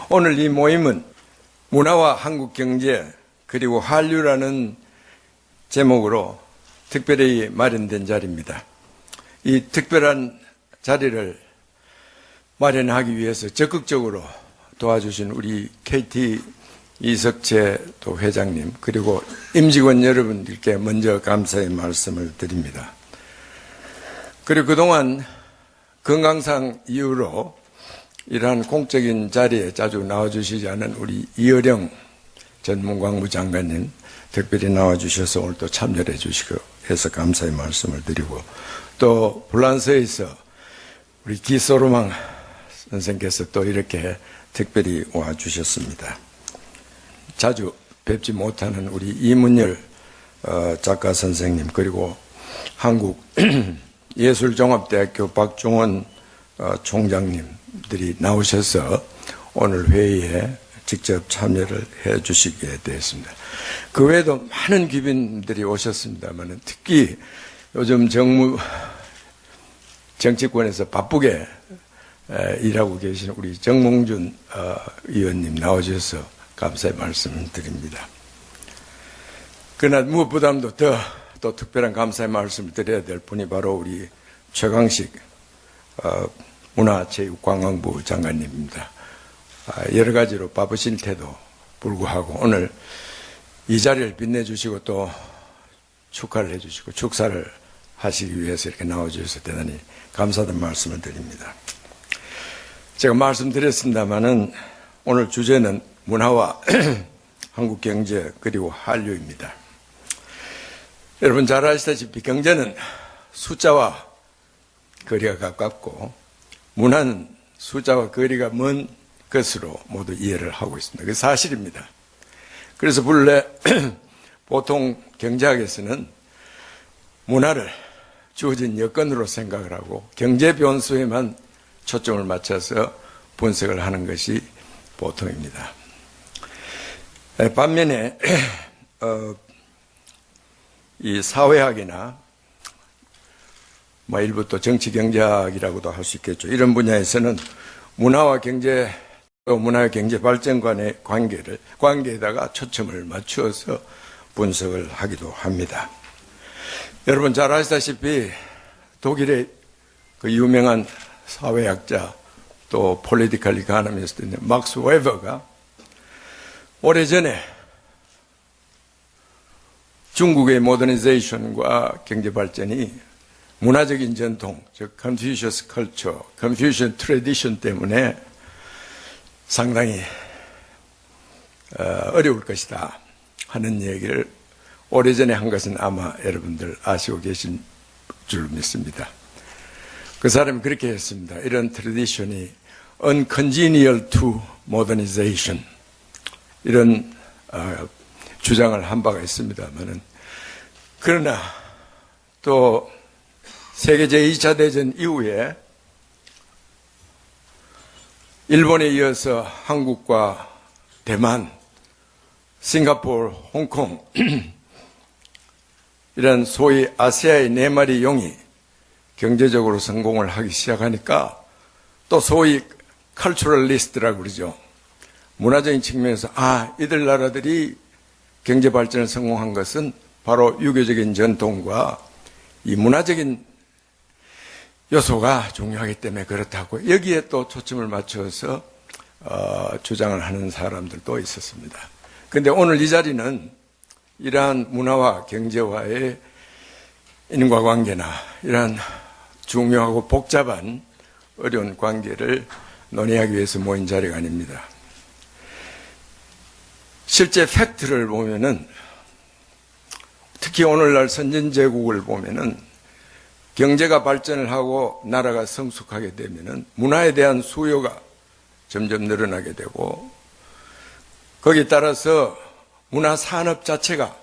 오늘 이 모임은 문화와 한국 경제 그리고 한류라는 제목으로 특별히 마련된 자리입니다. 이 특별한 자리를 마련하기 위해서 적극적으로 도와주신 우리 KT 이석채 또 회장님 그리고 임직원 여러분들께 먼저 감사의 말씀을 드립니다. 그리고 그동안 건강상 이유로 이러한 공적인 자리에 자주 나와주시지 않은 우리 이어령 전 문광부 장관님 특별히 나와주셔서 오늘 또 참여를 해주시고 해서 감사의 말씀을 드리고 또 불란서에서 우리 기소로망 선생께서 또 이렇게 특별히 와주셨습니다. 자주 뵙지 못하는 우리 이문열 작가 선생님 그리고 한국예술종합대학교 박종원 총장님들이 나오셔서 오늘 회의에 직접 참여를 해 주시게 되었습니다. 그 외에도 많은 귀빈들이 오셨습니다만 특히 요즘 정치권에서 바쁘게 일하고 계신 우리 정몽준 의원님 나오셔서 감사의 말씀을 드립니다. 그러나 무엇보다도 또 특별한 감사의 말씀을 드려야 될 분이 바로 우리 최강식 문화체육관광부 장관님입니다. 여러 가지로 바쁘실 때도 불구하고 오늘 이 자리를 빛내주시고 또 축하를 해주시고 축사를 하시기 위해서 이렇게 나와주셔서 대단히 감사하다는 말씀을 드립니다. 제가 말씀드렸습니다마는 오늘 주제는 문화와 한국 경제 그리고 한류입니다. 여러분 잘 아시다시피 경제는 숫자와 거리가 가깝고 문화는 숫자와 거리가 먼 것으로 모두 이해를 하고 있습니다. 그게 사실입니다. 그래서 본래 보통 경제학에서는 문화를 주어진 여건으로 생각을 하고 경제 변수에만 초점을 맞춰서 분석을 하는 것이 보통입니다. 반면에 이 사회학이나 일부 또 정치경제학이라고도 할 수 있겠죠. 이런 분야에서는 문화와 경제 또 문화의 경제 발전 간의 관계에다가 초점을 맞추어서 분석을 하기도 합니다. 여러분 잘 아시다시피 독일의 그 유명한 사회학자 또 폴리티컬 이코노미스트 막스 웨버가 오래전에 중국의 모더니제이션과 경제 발전이 문화적인 전통, 즉 컨퓨셔스 컬처, 컨퓨션 트래디션 때문에 상당히 어려울 것이다 하는 얘기를 오래전에 한 것은 아마 여러분들 아시고 계신 줄 믿습니다. 그 사람이 그렇게 했습니다. 이런 트래디션이 uncongenial to modernization 이런 주장을 한 바가 있습니다만은 그러나 또 세계 제2차 대전 이후에 일본에 이어서 한국과 대만, 싱가포르, 홍콩 이런 소위 아시아의 네 마리 용이 경제적으로 성공을 하기 시작하니까 또 소위 컬처럴리스트라고 그러죠. 문화적인 측면에서 이들 나라들이 경제 발전을 성공한 것은 바로 유교적인 전통과 이 문화적인 요소가 중요하기 때문에 그렇다고 여기에 또 초점을 맞춰서 주장을 하는 사람들도 있었습니다. 그런데 오늘 이 자리는 이러한 문화와 경제와의 인과관계나 이러한 중요하고 복잡한 어려운 관계를 논의하기 위해서 모인 자리가 아닙니다. 실제 팩트를 보면은 특히 오늘날 선진제국을 보면은 경제가 발전을 하고 나라가 성숙하게 되면은 문화에 대한 수요가 점점 늘어나게 되고 거기에 따라서 문화 산업 자체가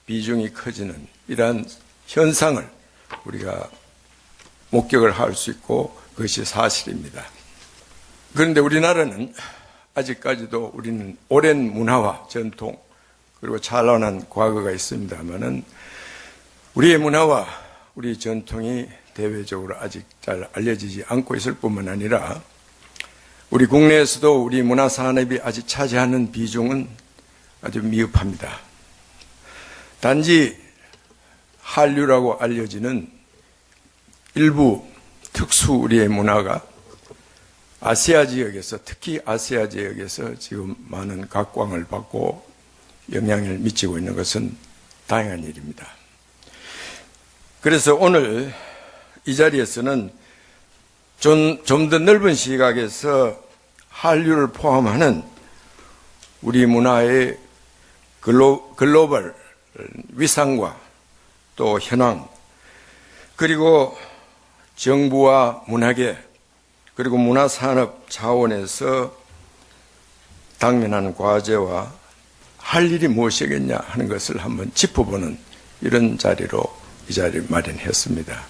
비중이 커지는 이러한 현상을 우리가 목격을 할 수 있고 그것이 사실입니다. 그런데 우리나라는 아직까지도 우리는 오랜 문화와 전통 그리고 찬란한 과거가 있습니다만은 우리의 문화와 우리 전통이 대외적으로 아직 잘 알려지지 않고 있을 뿐만 아니라 우리 국내에서도 우리 문화산업이 아직 차지하는 비중은 아주 미흡합니다. 단지 한류라고 알려지는 일부 특수 우리의 문화가 아시아 지역에서, 특히 아시아 지역에서 지금 많은 각광을 받고 영향을 미치고 있는 것은 다행한 일입니다. 그래서 오늘 이 자리에서는 좀 더 넓은 시각에서 한류를 포함하는 우리 문화의 글로벌 위상과 또 현황, 그리고 정부와 문화계, 그리고 문화산업 차원에서 당면하는 과제와 할 일이 무엇이겠냐 하는 것을 한번 짚어보는 이런 자리로 이 자리를 마련했습니다.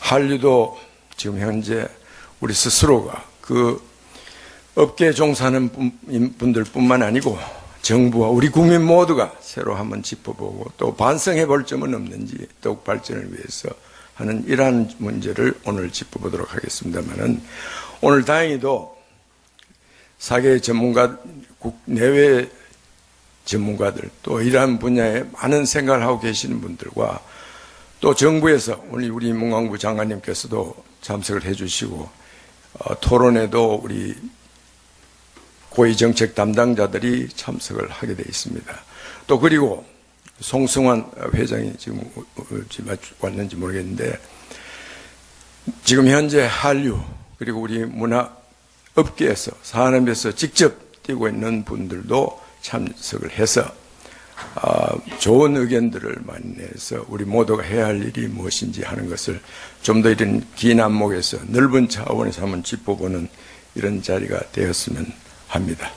한류도 지금 현재 우리 스스로가 그 업계에 종사하는 분들뿐만 아니고 정부와 우리 국민 모두가 새로 한번 짚어보고 또 반성해 볼 점은 없는지 더욱 발전을 위해서 하는 이러한 문제를 오늘 짚어보도록 하겠습니다만은, 오늘 다행히도 사계 전문가, 국내외 전문가들, 또 이러한 분야에 많은 생각을 하고 계시는 분들과 또 정부에서 오늘 우리 문광부 장관님께서도 참석을 해주시고, 토론에도 우리 고위정책 담당자들이 참석을 하게 되어 있습니다. 또 그리고 송승환 회장이 지금 왔는지 모르겠는데, 지금 현재 한류 그리고 우리 문화업계에서, 산업에서 직접 뛰고 있는 분들도 참석을 해서 좋은 의견들을 많이 내서 우리 모두가 해야 할 일이 무엇인지 하는 것을 좀 더 이런 긴 안목에서 넓은 차원에서 한번 짚어보는 이런 자리가 되었으면 합니다.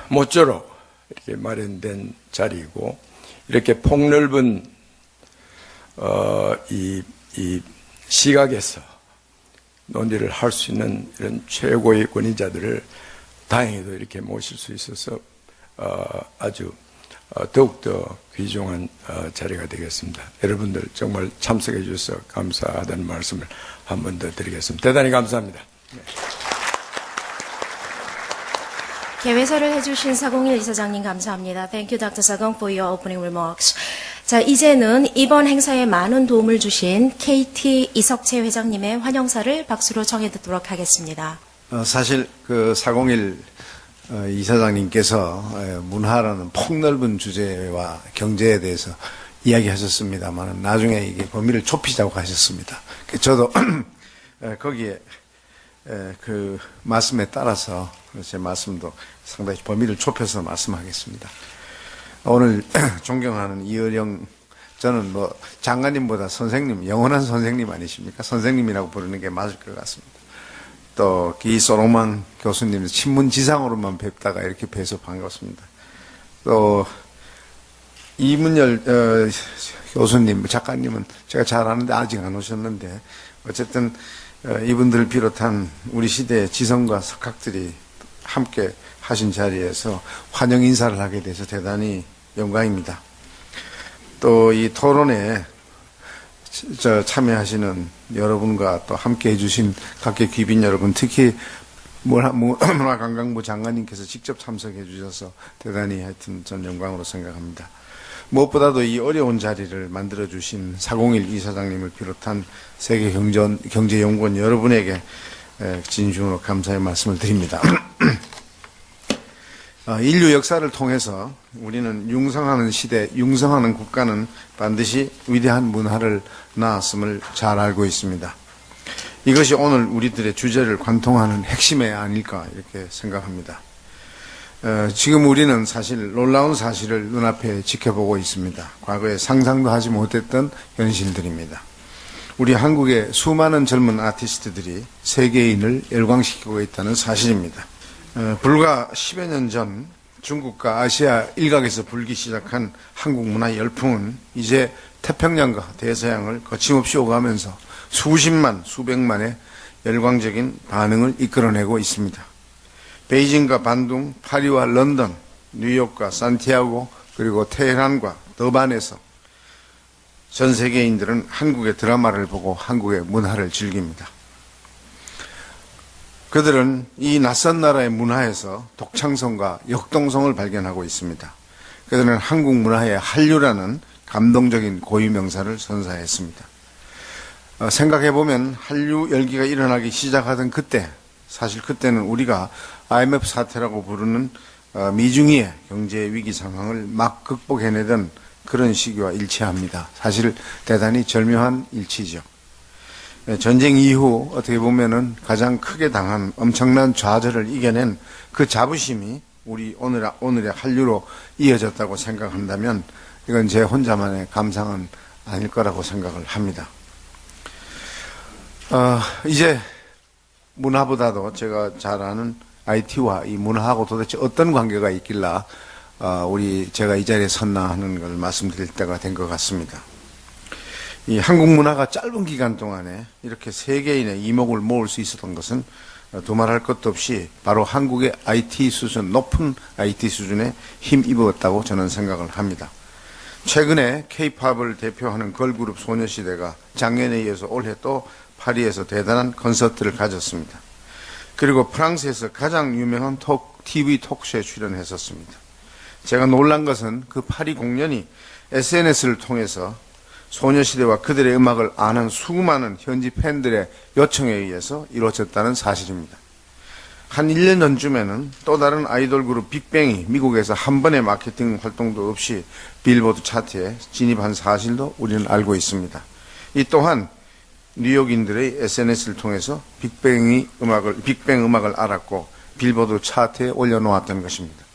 모쪼록 이렇게 마련된 자리이고, 이렇게 폭넓은 이 시각에서 논의를 할 수 있는 이런 최고의 권위자들을 다행히도 이렇게 모실 수 있어서 아주 더욱더 귀중한 자리가 되겠습니다. 여러분들 정말 참석해 주셔서 감사하다는 말씀을 한 번 더 드리겠습니다. 대단히 감사합니다. 네. 개회설을 해주신 사공일 이사장님 감사합니다. Thank you, Dr. Sagong, for your opening remarks. 자, 이제는 이번 행사에 많은 도움을 주신 KT 이석채 회장님의 환영사를 박수로 청해 듣도록 하겠습니다. 사실 그 401 이사장님께서 문화라는 폭넓은 주제와 경제에 대해서 이야기하셨습니다만 나중에 이게 범위를 좁히자고 하셨습니다. 저도 거기에 그 말씀에 따라서 제 말씀도 상당히 범위를 좁혀서 말씀하겠습니다. 오늘 존경하는 이어령, 저는 뭐 장관님보다 선생님, 영원한 선생님 아니십니까? 선생님이라고 부르는 게 맞을 것 같습니다. 또 기소로만 교수님 신문지상으로만 뵙다가 이렇게 뵈서 반갑습니다. 또 이문열 교수님, 작가님은 제가 잘 아는데 아직 안 오셨는데, 어쨌든 이분들을 비롯한 우리 시대의 지성과 석학들이 함께 하신 자리에서 환영 인사를 하게 돼서 대단히 영광입니다. 또 이 토론에 참여하시는 여러분과 또 함께 해주신 각계 귀빈 여러분, 특히 문화관광부 장관님께서 직접 참석해 주셔서 대단히 하여튼 전 영광으로 생각합니다. 무엇보다도 이 어려운 자리를 만들어주신 401 이사장님을 비롯한 세계경제연구원 여러분에게 진심으로 감사의 말씀을 드립니다. 인류 역사를 통해서 우리는 융성하는 시대, 융성하는 국가는 반드시 위대한 문화를 낳았음을 잘 알고 있습니다. 이것이 오늘 우리들의 주제를 관통하는 핵심이 아닐까 이렇게 생각합니다. 지금 우리는 사실 놀라운 사실을 눈앞에 지켜보고 있습니다. 과거에 상상도 하지 못했던 현실들입니다. 우리 한국의 수많은 젊은 아티스트들이 세계인을 열광시키고 있다는 사실입니다. 불과 10여 년 전 중국과 아시아 일각에서 불기 시작한 한국 문화 열풍은 이제 태평양과 대서양을 거침없이 오가면서 수십만, 수백만의 열광적인 반응을 이끌어내고 있습니다. 베이징과 반둥, 파리와 런던, 뉴욕과 산티아고, 그리고 테헤란과 더반에서 전 세계인들은 한국의 드라마를 보고 한국의 문화를 즐깁니다. 그들은 이 낯선 나라의 문화에서 독창성과 역동성을 발견하고 있습니다. 그들은 한국 문화의 한류라는 감동적인 고유명사를 선사했습니다. 생각해보면 한류 열기가 일어나기 시작하던 그때, 사실 그때는 우리가 IMF 사태라고 부르는 미중의 경제 위기 상황을 막 극복해내던 그런 시기와 일치합니다. 사실 대단히 절묘한 일치죠. 전쟁 이후 어떻게 보면은 가장 크게 당한 엄청난 좌절을 이겨낸 그 자부심이 우리 오늘의 한류로 이어졌다고 생각한다면 이건 제 혼자만의 감상은 아닐 거라고 생각을 합니다. 이제 문화보다도 제가 잘 아는 IT와 이 문화하고 도대체 어떤 관계가 있길라 제가 이 자리에 섰나 하는 걸 말씀드릴 때가 된 것 같습니다. 이 한국 문화가 짧은 기간 동안에 이렇게 세계인의 이목을 모을 수 있었던 것은 두말할 것도 없이 바로 한국의 IT 수준, 높은 IT 수준에 힘입었다고 저는 생각을 합니다. 최근에 K-팝을 대표하는 걸그룹 소녀시대가 작년에 이어서 올해 또 파리에서 대단한 콘서트를 가졌습니다. 그리고 프랑스에서 가장 유명한 TV 토크쇼에 출연했었습니다. 제가 놀란 것은 그 파리 공연이 SNS를 통해서 소녀시대와 그들의 음악을 아는 수많은 현지 팬들의 요청에 의해서 이루어졌다는 사실입니다. 한 1년 전쯤에는 또 다른 아이돌 그룹 빅뱅이 미국에서 한 번의 마케팅 활동도 없이 빌보드 차트에 진입한 사실도 우리는 알고 있습니다. 이 또한 뉴욕인들의 SNS를 통해서 빅뱅 음악을 알았고 빌보드 차트에 올려놓았던 것입니다.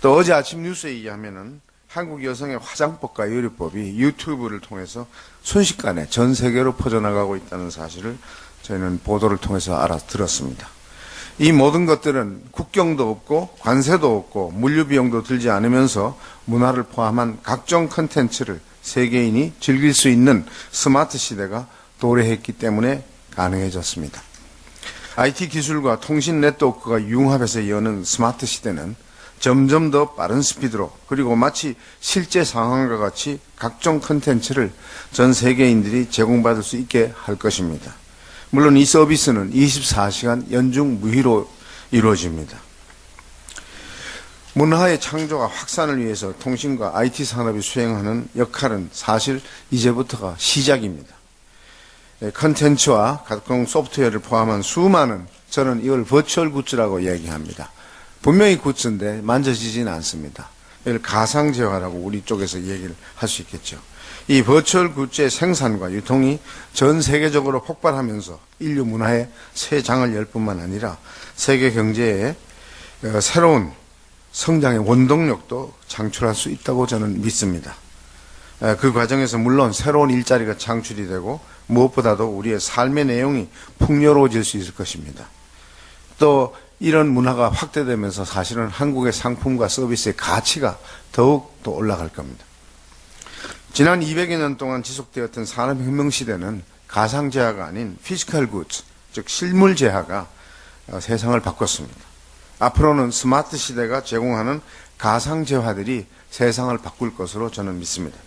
또 어제 아침 뉴스에 의하면은 한국 여성의 화장법과 요리법이 유튜브를 통해서 순식간에 전 세계로 퍼져나가고 있다는 사실을 저희는 보도를 통해서 알아들었습니다. 이 모든 것들은 국경도 없고 관세도 없고 물류비용도 들지 않으면서 문화를 포함한 각종 컨텐츠를 세계인이 즐길 수 있는 스마트 시대가 도래했기 때문에 가능해졌습니다. IT 기술과 통신 네트워크가 융합해서 여는 스마트 시대는 점점 더 빠른 스피드로 그리고 마치 실제 상황과 같이 각종 컨텐츠를 전 세계인들이 제공받을 수 있게 할 것입니다. 물론 이 서비스는 24시간 연중 무휴로 이루어집니다. 문화의 창조와 확산을 위해서 통신과 IT 산업이 수행하는 역할은 사실 이제부터가 시작입니다. 컨텐츠와 각종 소프트웨어를 포함한 수많은, 저는 이걸 버추얼 굿즈라고 얘기합니다. 분명히 굿즈인데 만져지지는 않습니다. 이걸 가상재화라고 우리 쪽에서 얘기를 할 수 있겠죠. 이 버추얼 굿즈의 생산과 유통이 전 세계적으로 폭발하면서 인류 문화의 새 장을 열 뿐만 아니라 세계 경제에 새로운 성장의 원동력도 창출할 수 있다고 저는 믿습니다. 그 과정에서 물론 새로운 일자리가 창출이 되고 무엇보다도 우리의 삶의 내용이 풍요로워질 수 있을 것입니다. 또 이런 문화가 확대되면서 사실은 한국의 상품과 서비스의 가치가 더욱 더 올라갈 겁니다. 지난 200여 년 동안 지속되었던 산업혁명 시대는 가상재화가 아닌 피지컬 굿즈, 즉 실물재화가 세상을 바꿨습니다. 앞으로는 스마트 시대가 제공하는 가상재화들이 세상을 바꿀 것으로 저는 믿습니다.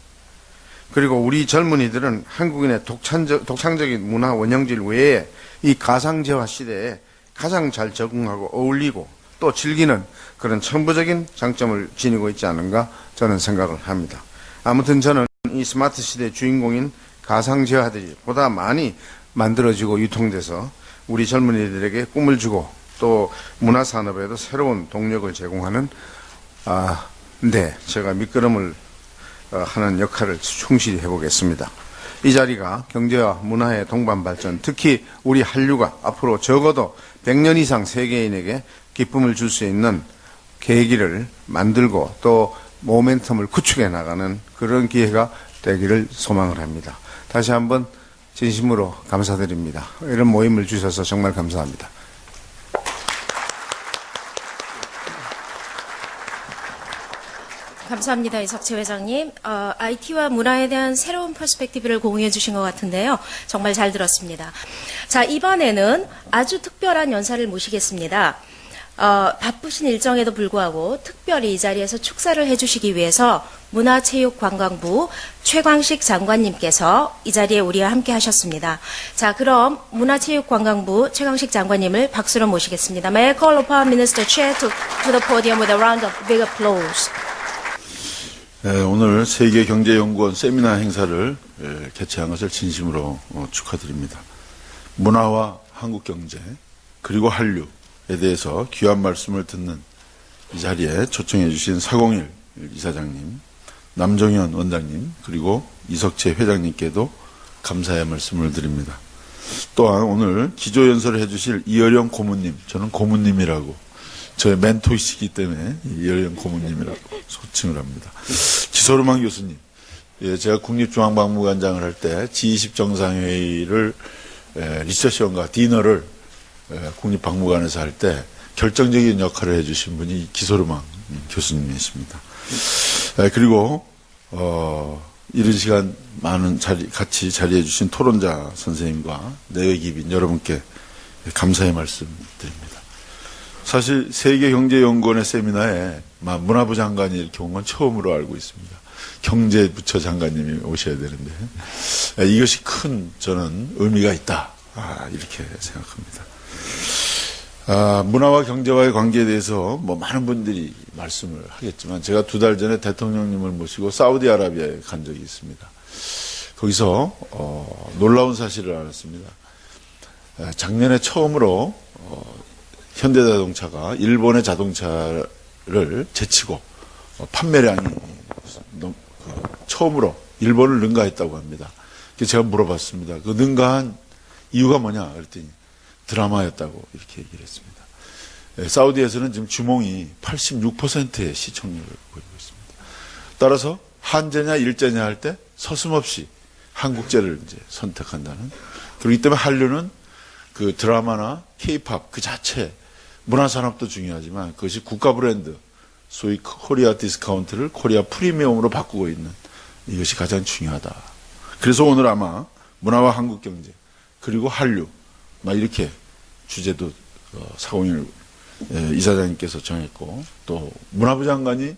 그리고 우리 젊은이들은 한국인의 독창적인 문화 원형질 외에 이 가상재화 시대에 가장 잘 적응하고 어울리고 또 즐기는 그런 천부적인 장점을 지니고 있지 않은가 저는 생각을 합니다. 아무튼 저는 이 스마트 시대의 주인공인 가상재화들이 보다 많이 만들어지고 유통돼서 우리 젊은이들에게 꿈을 주고 또 문화산업에도 새로운 동력을 제공하는 제가 밑거름을 하는 역할을 충실히 해보겠습니다. 이 자리가 경제와 문화의 동반 발전, 특히 우리 한류가 앞으로 적어도 100년 이상 세계인에게 기쁨을 줄 수 있는 계기를 만들고 또 모멘텀을 구축해 나가는 그런 기회가 되기를 소망을 합니다. 다시 한번 진심으로 감사드립니다. 이런 모임을 주셔서 정말 감사합니다. 감사합니다. 이석채 회장님. IT와 문화에 대한 새로운 퍼스펙티브를 공유해 주신 것 같은데요. 정말 잘 들었습니다. 자, 이번에는 아주 특별한 연사를 모시겠습니다. 바쁘신 일정에도 불구하고 특별히 이 자리에서 축사를 해주시기 위해서 문화체육관광부 최광식 장관님께서 이 자리에 우리와 함께 하셨습니다. 자, 그럼 문화체육관광부 최광식 장관님을 박수로 모시겠습니다. May I call upon Minister Che to the podium with a round of big applause. 네, 오늘 세계경제연구원 세미나 행사를 개최한 것을 진심으로 축하드립니다. 문화와 한국경제 그리고 한류에 대해서 귀한 말씀을 듣는 이 자리에 초청해 주신 401 이사장님, 남정현 원장님 그리고 이석채 회장님께도 감사의 말씀을 드립니다. 또한 오늘 기조연설을 해주실 이어령 고문님, 저는 고문님이라고 저의 멘토이시기 때문에 이어령 고문님이라고 소칭을 합니다. 기소르만 교수님, 제가 국립중앙박물관장을 할 때 G20 정상회의를 리셉션과 디너를 국립박물관에서 할 때 결정적인 역할을 해주신 분이 기소르만 교수님이십니다. 그리고 이런 시간 같이 자리해 주신 토론자 선생님과 내외기빈 여러분께 감사의 말씀 드립니다. 사실 세계경제연구원의 세미나에 문화부 장관이 이렇게 온 건 처음으로 알고 있습니다. 경제부처 장관님이 오셔야 되는데 이것이 큰 저는 의미가 있다 이렇게 생각합니다. 문화와 경제와의 관계에 대해서 많은 분들이 말씀을 하겠지만 제가 2달 전에 대통령님을 모시고 사우디아라비아에 간 적이 있습니다. 거기서 놀라운 사실을 알았습니다. 작년에 처음으로 현대자동차가 일본의 자동차를 제치고 판매량이 처음으로 일본을 능가했다고 합니다. 그래서 제가 물어봤습니다. 그 능가한 이유가 뭐냐 그랬더니 드라마였다고 이렇게 얘기를 했습니다. 사우디에서는 지금 주몽이 86%의 시청률을 보이고 있습니다. 따라서 한제냐 일제냐 할 때 서슴없이 한국제를 이제 선택한다는. 그렇기 때문에 한류는 그 드라마나 K-팝 그 자체 문화산업도 중요하지만 그것이 국가 브랜드 소위 코리아 디스카운트를 코리아 프리미엄으로 바꾸고 있는 이것이 가장 중요하다. 그래서 오늘 아마 문화와 한국경제 그리고 한류 이렇게 주제도 401 이사장님께서 정했고 또 문화부 장관이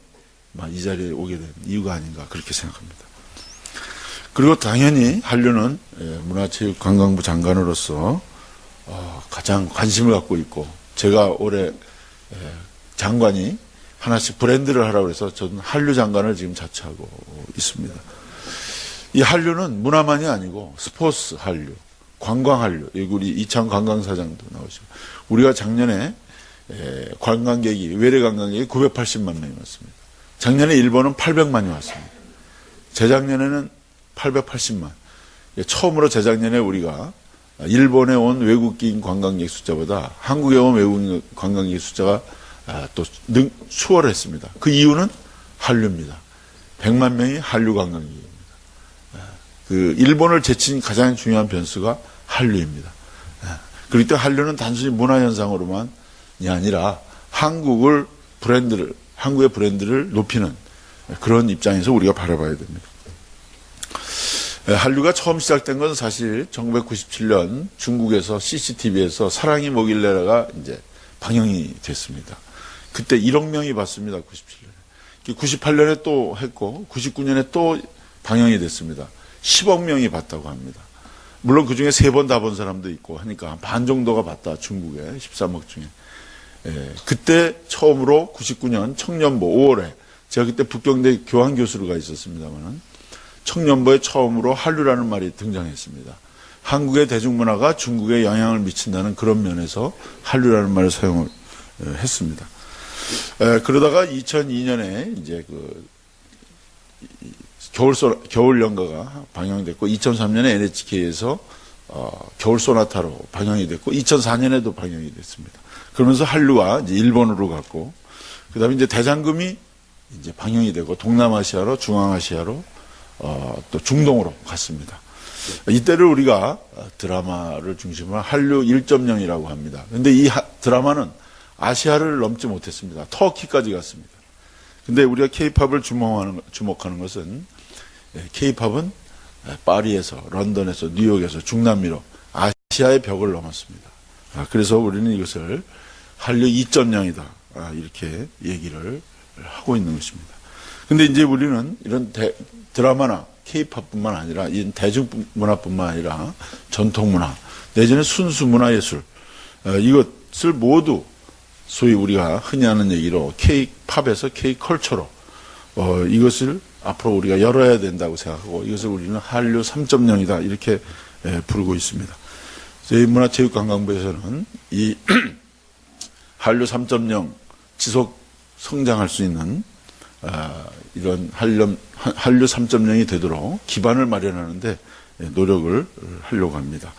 이 자리에 오게 된 이유가 아닌가 그렇게 생각합니다. 그리고 당연히 한류는 문화체육관광부 장관으로서 가장 관심을 갖고 있고 제가 올해 장관이 하나씩 브랜드를 하라고 해서 저는 한류 장관을 지금 자처하고 있습니다. 이 한류는 문화만이 아니고 스포츠 한류, 관광 한류, 우리 이창 관광사장도 나오시고 우리가 작년에 관광객이 외래 관광객이 980만 명이 왔습니다. 작년에 일본은 800만이 왔습니다. 재작년에는 880만. 처음으로 재작년에 우리가 일본에 온 외국인 관광객 숫자보다 한국에 온 외국인 관광객 숫자가 또 수월했습니다. 그 이유는 한류입니다. 100만 명이 한류 관광객입니다. 그 일본을 제친 가장 중요한 변수가 한류입니다. 그렇기 때문에 한류는 단순히 문화 현상으로만이 아니라 한국의 브랜드를 높이는 그런 입장에서 우리가 바라봐야 됩니다. 한류가 처음 시작된 건 사실 1997년 중국에서 CCTV에서 사랑이 뭐길래가 이제 방영이 됐습니다. 그때 1억 명이 봤습니다. 97년에. 98년에 또 했고 99년에 또 방영이 됐습니다. 10억 명이 봤다고 합니다. 물론 그중에 3번 다 본 사람도 있고 하니까 반 정도가 봤다. 중국에 13억 중에. 그때 처음으로 99년 청년보 5월에 제가 그때 북경대 교환 교수로 가 있었습니다만은 청년보에 처음으로 한류라는 말이 등장했습니다. 한국의 대중문화가 중국에 영향을 미친다는 그런 면에서 한류라는 말을 사용을 했습니다. 그러다가 2002년에 이제 겨울 연가가 방영됐고 2003년에 NHK에서 겨울 소나타로 방영이 됐고 2004년에도 방영이 됐습니다. 그러면서 한류가 이제 일본으로 갔고 그다음에 이제 대장금이 이제 방영이 되고 동남아시아로 중앙아시아로 또 중동으로 갔습니다. 이때를 우리가 드라마를 중심으로 한류 1.0이라고 합니다. 그런데 이 드라마는 아시아를 넘지 못했습니다. 터키까지 갔습니다. 근데 우리가 K-팝을 주목하는 것은 K-팝은 파리에서, 런던에서, 뉴욕에서, 중남미로 아시아의 벽을 넘었습니다. 그래서 우리는 이것을 한류 2.0이다. 이렇게 얘기를 하고 있는 것입니다. 근데 이제 우리는 이런 드라마나 K-팝뿐만 아니라 이 대중문화뿐만 아니라 전통문화 내지는 순수 문화예술 이것을 모두 소위 우리가 흔히 하는 얘기로 K-팝에서 K-컬처로 이것을 앞으로 우리가 열어야 된다고 생각하고 이것을 우리는 한류 3.0이다 이렇게 부르고 있습니다. 저희 문화체육관광부에서는 이 한류 3.0 지속 성장할 수 있는 이런 한류 3.0이 되도록 기반을 마련하는데 노력을 하려고 합니다.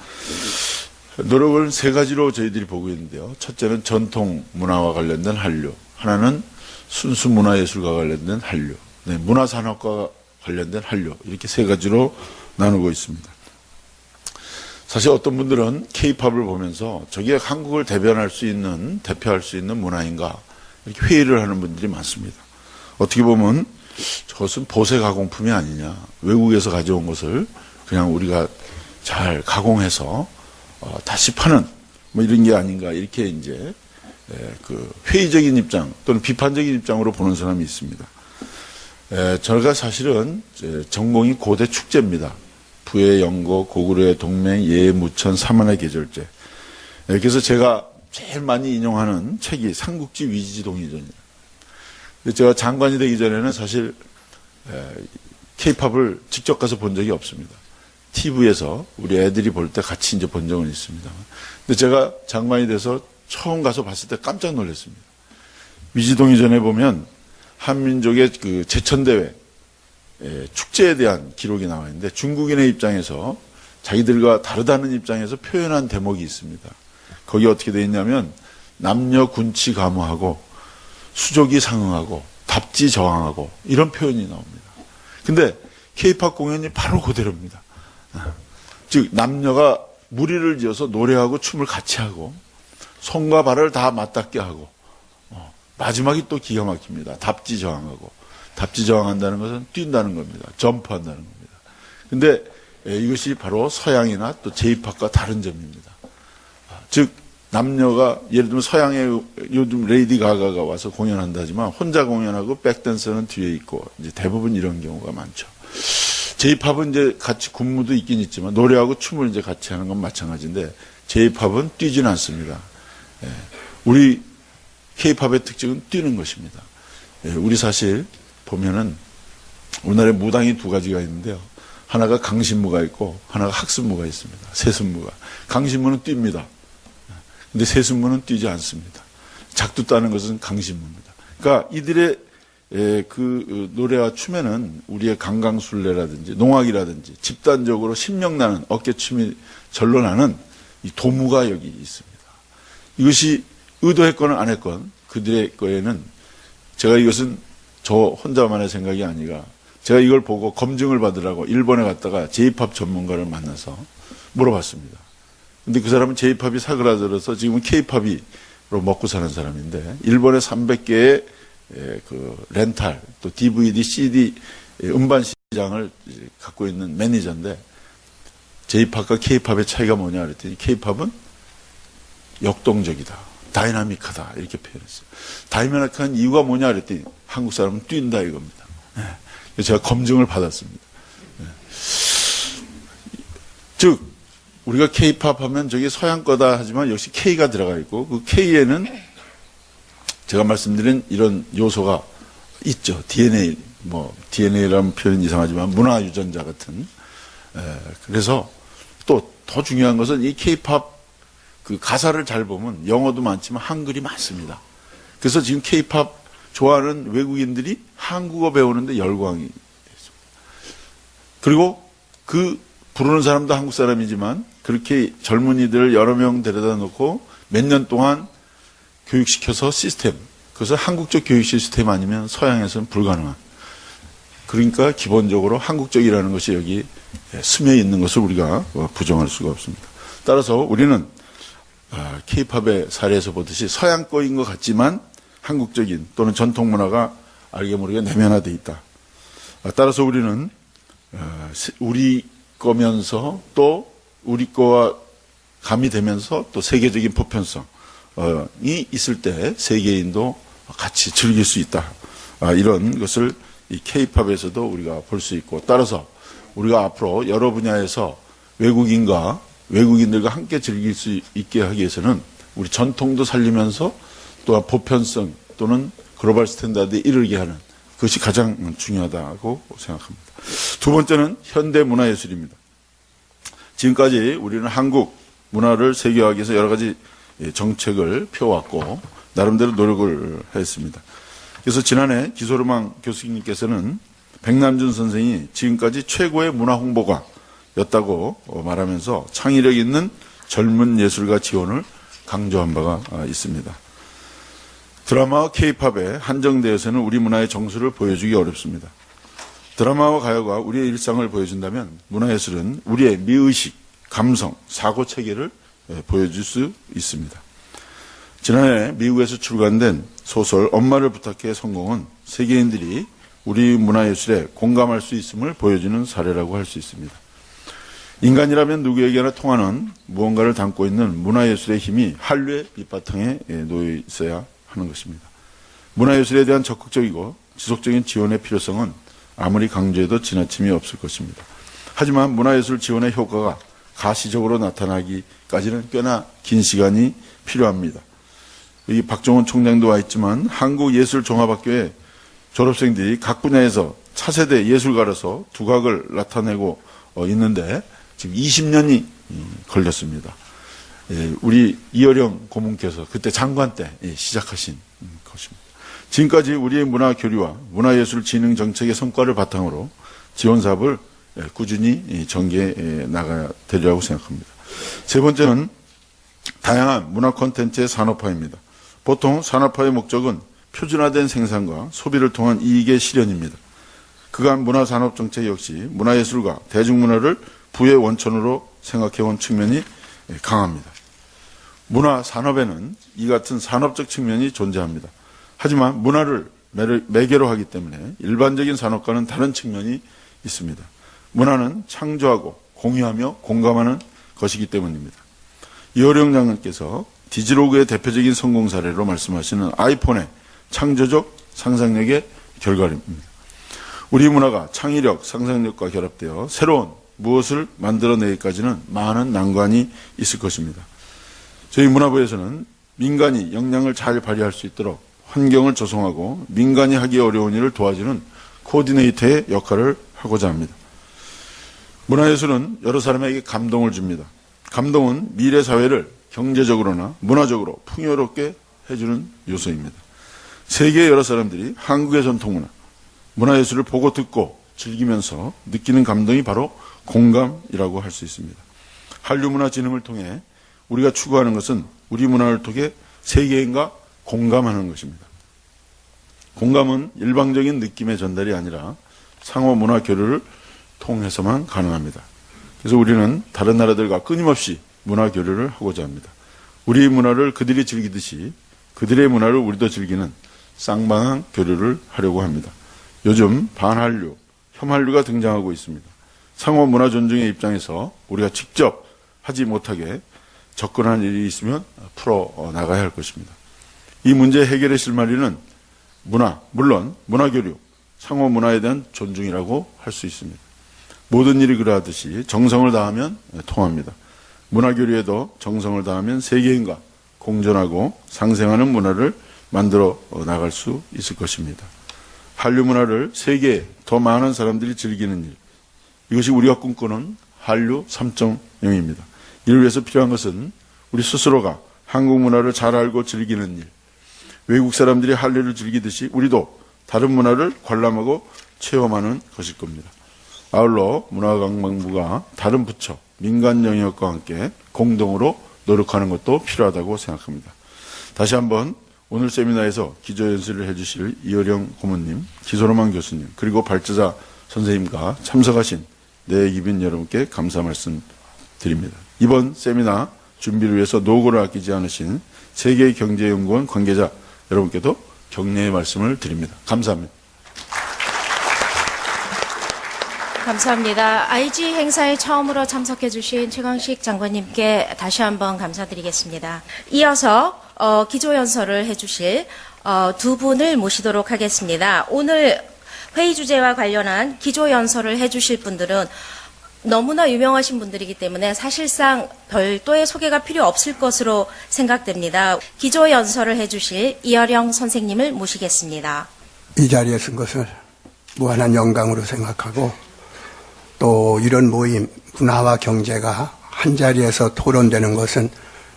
노력을 세 가지로 저희들이 보고 있는데요. 첫째는 전통 문화와 관련된 한류, 하나는 순수 문화예술과 관련된 한류, 문화산업과 관련된 한류 이렇게 세 가지로 나누고 있습니다. 사실 어떤 분들은 K-팝을 보면서 저게 한국을 대표할 수 있는 문화인가 이렇게 회의를 하는 분들이 많습니다. 어떻게 보면 저것은 보세 가공품이 아니냐, 외국에서 가져온 것을 그냥 우리가 잘 가공해서 다시 파는 뭐 이런 게 아닌가 이렇게 이제 그 회의적인 입장 또는 비판적인 입장으로 보는 사람이 있습니다. 저가 사실은 전공이 고대 축제입니다. 부의 영고, 고구려의 동맹, 예의 무천, 사만의 계절제. 그래서 제가 제일 많이 인용하는 책이 삼국지 위지동의전이에요. 제가 장관이 되기 전에는 사실 K-팝을 직접 가서 본 적이 없습니다. TV에서 우리 애들이 볼 때 같이 이제 본 적은 있습니다. 근데 제가 장관이 돼서 처음 가서 봤을 때 깜짝 놀랐습니다. 위지동의전에 보면 한민족의 그 제천대회 축제에 대한 기록이 나와 있는데 중국인의 입장에서 자기들과 다르다는 입장에서 표현한 대목이 있습니다. 거기 어떻게 되어 있냐면 남녀 군치 감호하고 수족이 상응하고 답지 저항하고 이런 표현이 나옵니다. 근데 K-팝 공연이 바로 그대로입니다. 즉 남녀가 무리를 지어서 노래하고 춤을 같이 하고 손과 발을 다 맞닿게 하고 마지막이 또 기가 막힙니다. 답지 저항하고 답지 저항한다는 것은 뛴다는 겁니다. 점프한다는 겁니다. 근데 이것이 바로 서양이나 또 J-팝과 다른 점입니다. 즉 남녀가 예를 들면 서양의 요즘 레이디 가가가 와서 공연한다지만 혼자 공연하고 백댄서는 뒤에 있고 이제 대부분 이런 경우가 많죠. J-팝은 이제 같이 군무도 있긴 있지만 노래하고 춤을 이제 같이 하는 건 마찬가지인데 J-팝은 뛰지는 않습니다. 우리 K-팝의 특징은 뛰는 것입니다. 우리 사실 보면은 우리나라에 무당이 두 가지가 있는데요. 하나가 강신무가 있고 하나가 학습무가 있습니다. 세습무가. 강신무는 뜁니다. 근데 세습무는 뛰지 않습니다. 작두 따는 것은 강신무입니다. 그러니까 이들의 그 노래와 춤에는 우리의 강강술래라든지 농악이라든지 집단적으로 신명나는 어깨춤이 절로 나는 이 도무가 여기 있습니다. 이것이 의도했건 안 했건 그들의 거에는 제가 이것은 저 혼자만의 생각이 아니라 제가 이걸 보고 검증을 받으라고 일본에 갔다가 J-팝 전문가를 만나서 물어봤습니다. 근데 그 사람은 J-팝이 사그라들어서 지금은 K-팝으로 먹고 사는 사람인데 일본의 300개의 그 렌탈 또 DVD, CD 음반 시장을 갖고 있는 매니저인데 J-팝과 K-팝의 차이가 뭐냐 그랬더니 K-팝은 역동적이다. 다이나믹하다 이렇게 표현했어요. 다이나믹한 이유가 뭐냐 그랬더니 한국 사람은 뛴다 이겁니다. 제가 검증을 받았습니다. 즉 우리가 K-팝 하면 저게 서양 거다 하지만 역시 K가 들어가 있고 그 K에는 제가 말씀드린 이런 요소가 있죠. DNA, DNA라는 표현이 이상하지만 문화 유전자 같은. 그래서 또 더 중요한 것은 이 K-팝 그 가사를 잘 보면 영어도 많지만 한글이 많습니다. 그래서 지금 K-팝 좋아하는 외국인들이 한국어 배우는데 열광이 됐습니다. 그리고 그 부르는 사람도 한국 사람이지만 그렇게 젊은이들 여러 명 데려다 놓고 몇 년 동안 교육시켜서 시스템, 그래서 한국적 교육 시스템 아니면 서양에서는 불가능한. 그러니까 기본적으로 한국적이라는 것이 여기 스며 있는 것을 우리가 부정할 수가 없습니다. 따라서 우리는 K-팝의 사례에서 보듯이 서양 거인 것 같지만 한국적인 또는 전통 문화가 알게 모르게 내면화되어 있다. 따라서 우리는 우리 거면서 또 우리 거와 가미되면서 또 세계적인 보편성, 이 있을 때 세계인도 같이 즐길 수 있다. 이런 것을 이 K-팝에서도 우리가 볼 수 있고, 따라서 우리가 앞으로 여러 분야에서 외국인들과 함께 즐길 수 있게 하기 위해서는 우리 전통도 살리면서 또한 보편성 또는 글로벌 스탠다드에 이르게 하는 그것이 가장 중요하다고 생각합니다. 두 번째는 현대문화예술입니다. 지금까지 우리는 한국 문화를 세계화하기 위해서 여러 가지 정책을 펴왔고 나름대로 노력을 했습니다. 그래서 지난해 기소르망 교수님께서는 백남준 선생이 지금까지 최고의 문화 홍보가였다고 말하면서 창의력 있는 젊은 예술가 지원을 강조한 바가 있습니다. 드라마와 K-팝에 한정되어서는 우리 문화의 정수를 보여주기 어렵습니다. 드라마와 가요가 우리의 일상을 보여준다면 문화예술은 우리의 미의식, 감성, 사고체계를 보여줄 수 있습니다. 지난해 미국에서 출간된 소설 엄마를 부탁해 성공은 세계인들이 우리 문화예술에 공감할 수 있음을 보여주는 사례라고 할 수 있습니다. 인간이라면 누구에게나 통하는 무언가를 담고 있는 문화예술의 힘이 한류의 밑바탕에 놓여 있어야 하는 것입니다. 문화예술에 대한 적극적이고 지속적인 지원의 필요성은 아무리 강조해도 지나침이 없을 것입니다. 하지만 문화예술 지원의 효과가 가시적으로 나타나기까지는 꽤나 긴 시간이 필요합니다. 여기 박종원 총장도 와 있지만 한국예술종합학교의 졸업생들이 각 분야에서 차세대 예술가로서 두각을 나타내고 있는데 지금 20년이 걸렸습니다. 우리 이어령 고문께서 그때 장관 때 시작하신 것입니다. 지금까지 우리의 문화 교류와 문화예술 진흥 정책의 성과를 바탕으로 지원 사업을 꾸준히 전개해 나가야 되리라고 생각합니다. 세 번째는 다양한 문화 콘텐츠의 산업화입니다. 보통 산업화의 목적은 표준화된 생산과 소비를 통한 이익의 실현입니다. 그간 문화산업정책 역시 문화예술과 대중문화를 부의 원천으로 생각해온 측면이 강합니다. 문화산업에는 이 같은 산업적 측면이 존재합니다. 하지만 문화를 매개로 하기 때문에 일반적인 산업과는 다른 측면이 있습니다. 문화는 창조하고 공유하며 공감하는 것이기 때문입니다. 이호령 장관께서 디지로그의 대표적인 성공 사례로 말씀하시는 아이폰의 창조적 상상력의 결과입니다. 우리 문화가 창의력, 상상력과 결합되어 새로운 무엇을 만들어내기까지는 많은 난관이 있을 것입니다. 저희 문화부에서는 민간이 역량을 잘 발휘할 수 있도록 환경을 조성하고 민간이 하기 어려운 일을 도와주는 코디네이터의 역할을 하고자 합니다. 문화예술은 여러 사람에게 감동을 줍니다. 감동은 미래 사회를 경제적으로나 문화적으로 풍요롭게 해주는 요소입니다. 세계의 여러 사람들이 한국의 전통문화, 문화예술을 보고 듣고 즐기면서 느끼는 감동이 바로 공감이라고 할 수 있습니다. 한류문화 진흥을 통해 우리가 추구하는 것은 우리 문화를 통해 세계인과 공감하는 것입니다. 공감은 일방적인 느낌의 전달이 아니라 상호 문화 교류를 통해서만 가능합니다. 그래서 우리는 다른 나라들과 끊임없이 문화 교류를 하고자 합니다. 우리 문화를 그들이 즐기듯이 그들의 문화를 우리도 즐기는 쌍방향 교류를 하려고 합니다. 요즘 반한류, 혐한류가 등장하고 있습니다. 상호 문화 존중의 입장에서 우리가 직접 하지 못하게 접근한 일이 있으면 풀어 나가야 할 것입니다. 이 문제 해결의 실마리는 물론 문화 교류, 상호 문화에 대한 존중이라고 할 수 있습니다. 모든 일이 그러하듯이 정성을 다하면 통합니다. 문화 교류에도 정성을 다하면 세계인과 공존하고 상생하는 문화를 만들어 나갈 수 있을 것입니다. 한류 문화를 세계에 더 많은 사람들이 즐기는 일, 이것이 우리가 꿈꾸는 한류 3.0입니다. 이를 위해서 필요한 것은 우리 스스로가 한국 문화를 잘 알고 즐기는 일, 외국 사람들이 한류를 즐기듯이 우리도 다른 문화를 관람하고 체험하는 것일 겁니다. 아울러 문화관광부가 다른 부처, 민간 영역과 함께 공동으로 노력하는 것도 필요하다고 생각합니다. 다시 한번 오늘 세미나에서 기조연설을 해주실 이어령 고문님, 기소로망 교수님, 그리고 발제자 선생님과 참석하신 내기빈 여러분께 감사 말씀드립니다. 이번 세미나 준비를 위해서 노고를 아끼지 않으신 세계경제연구원 관계자 여러분께도 격려의 말씀을 드립니다. 감사합니다. 감사합니다. IG 행사에 처음으로 참석해주신 최광식 장관님께 다시 한번 감사드리겠습니다. 이어서 기조연설을 해주실 두 분을 모시도록 하겠습니다. 오늘 회의 주제와 관련한 기조연설을 해주실 분들은 너무나 유명하신 분들이기 때문에 사실상 별도의 소개가 필요 없을 것으로 생각됩니다. 기조연설을 해주실 이어령 선생님을 모시겠습니다. 이 자리에 쓴 것을 무한한 영광으로 생각하고 또 이런 모임, 문화와 경제가 한 자리에서 토론되는 것은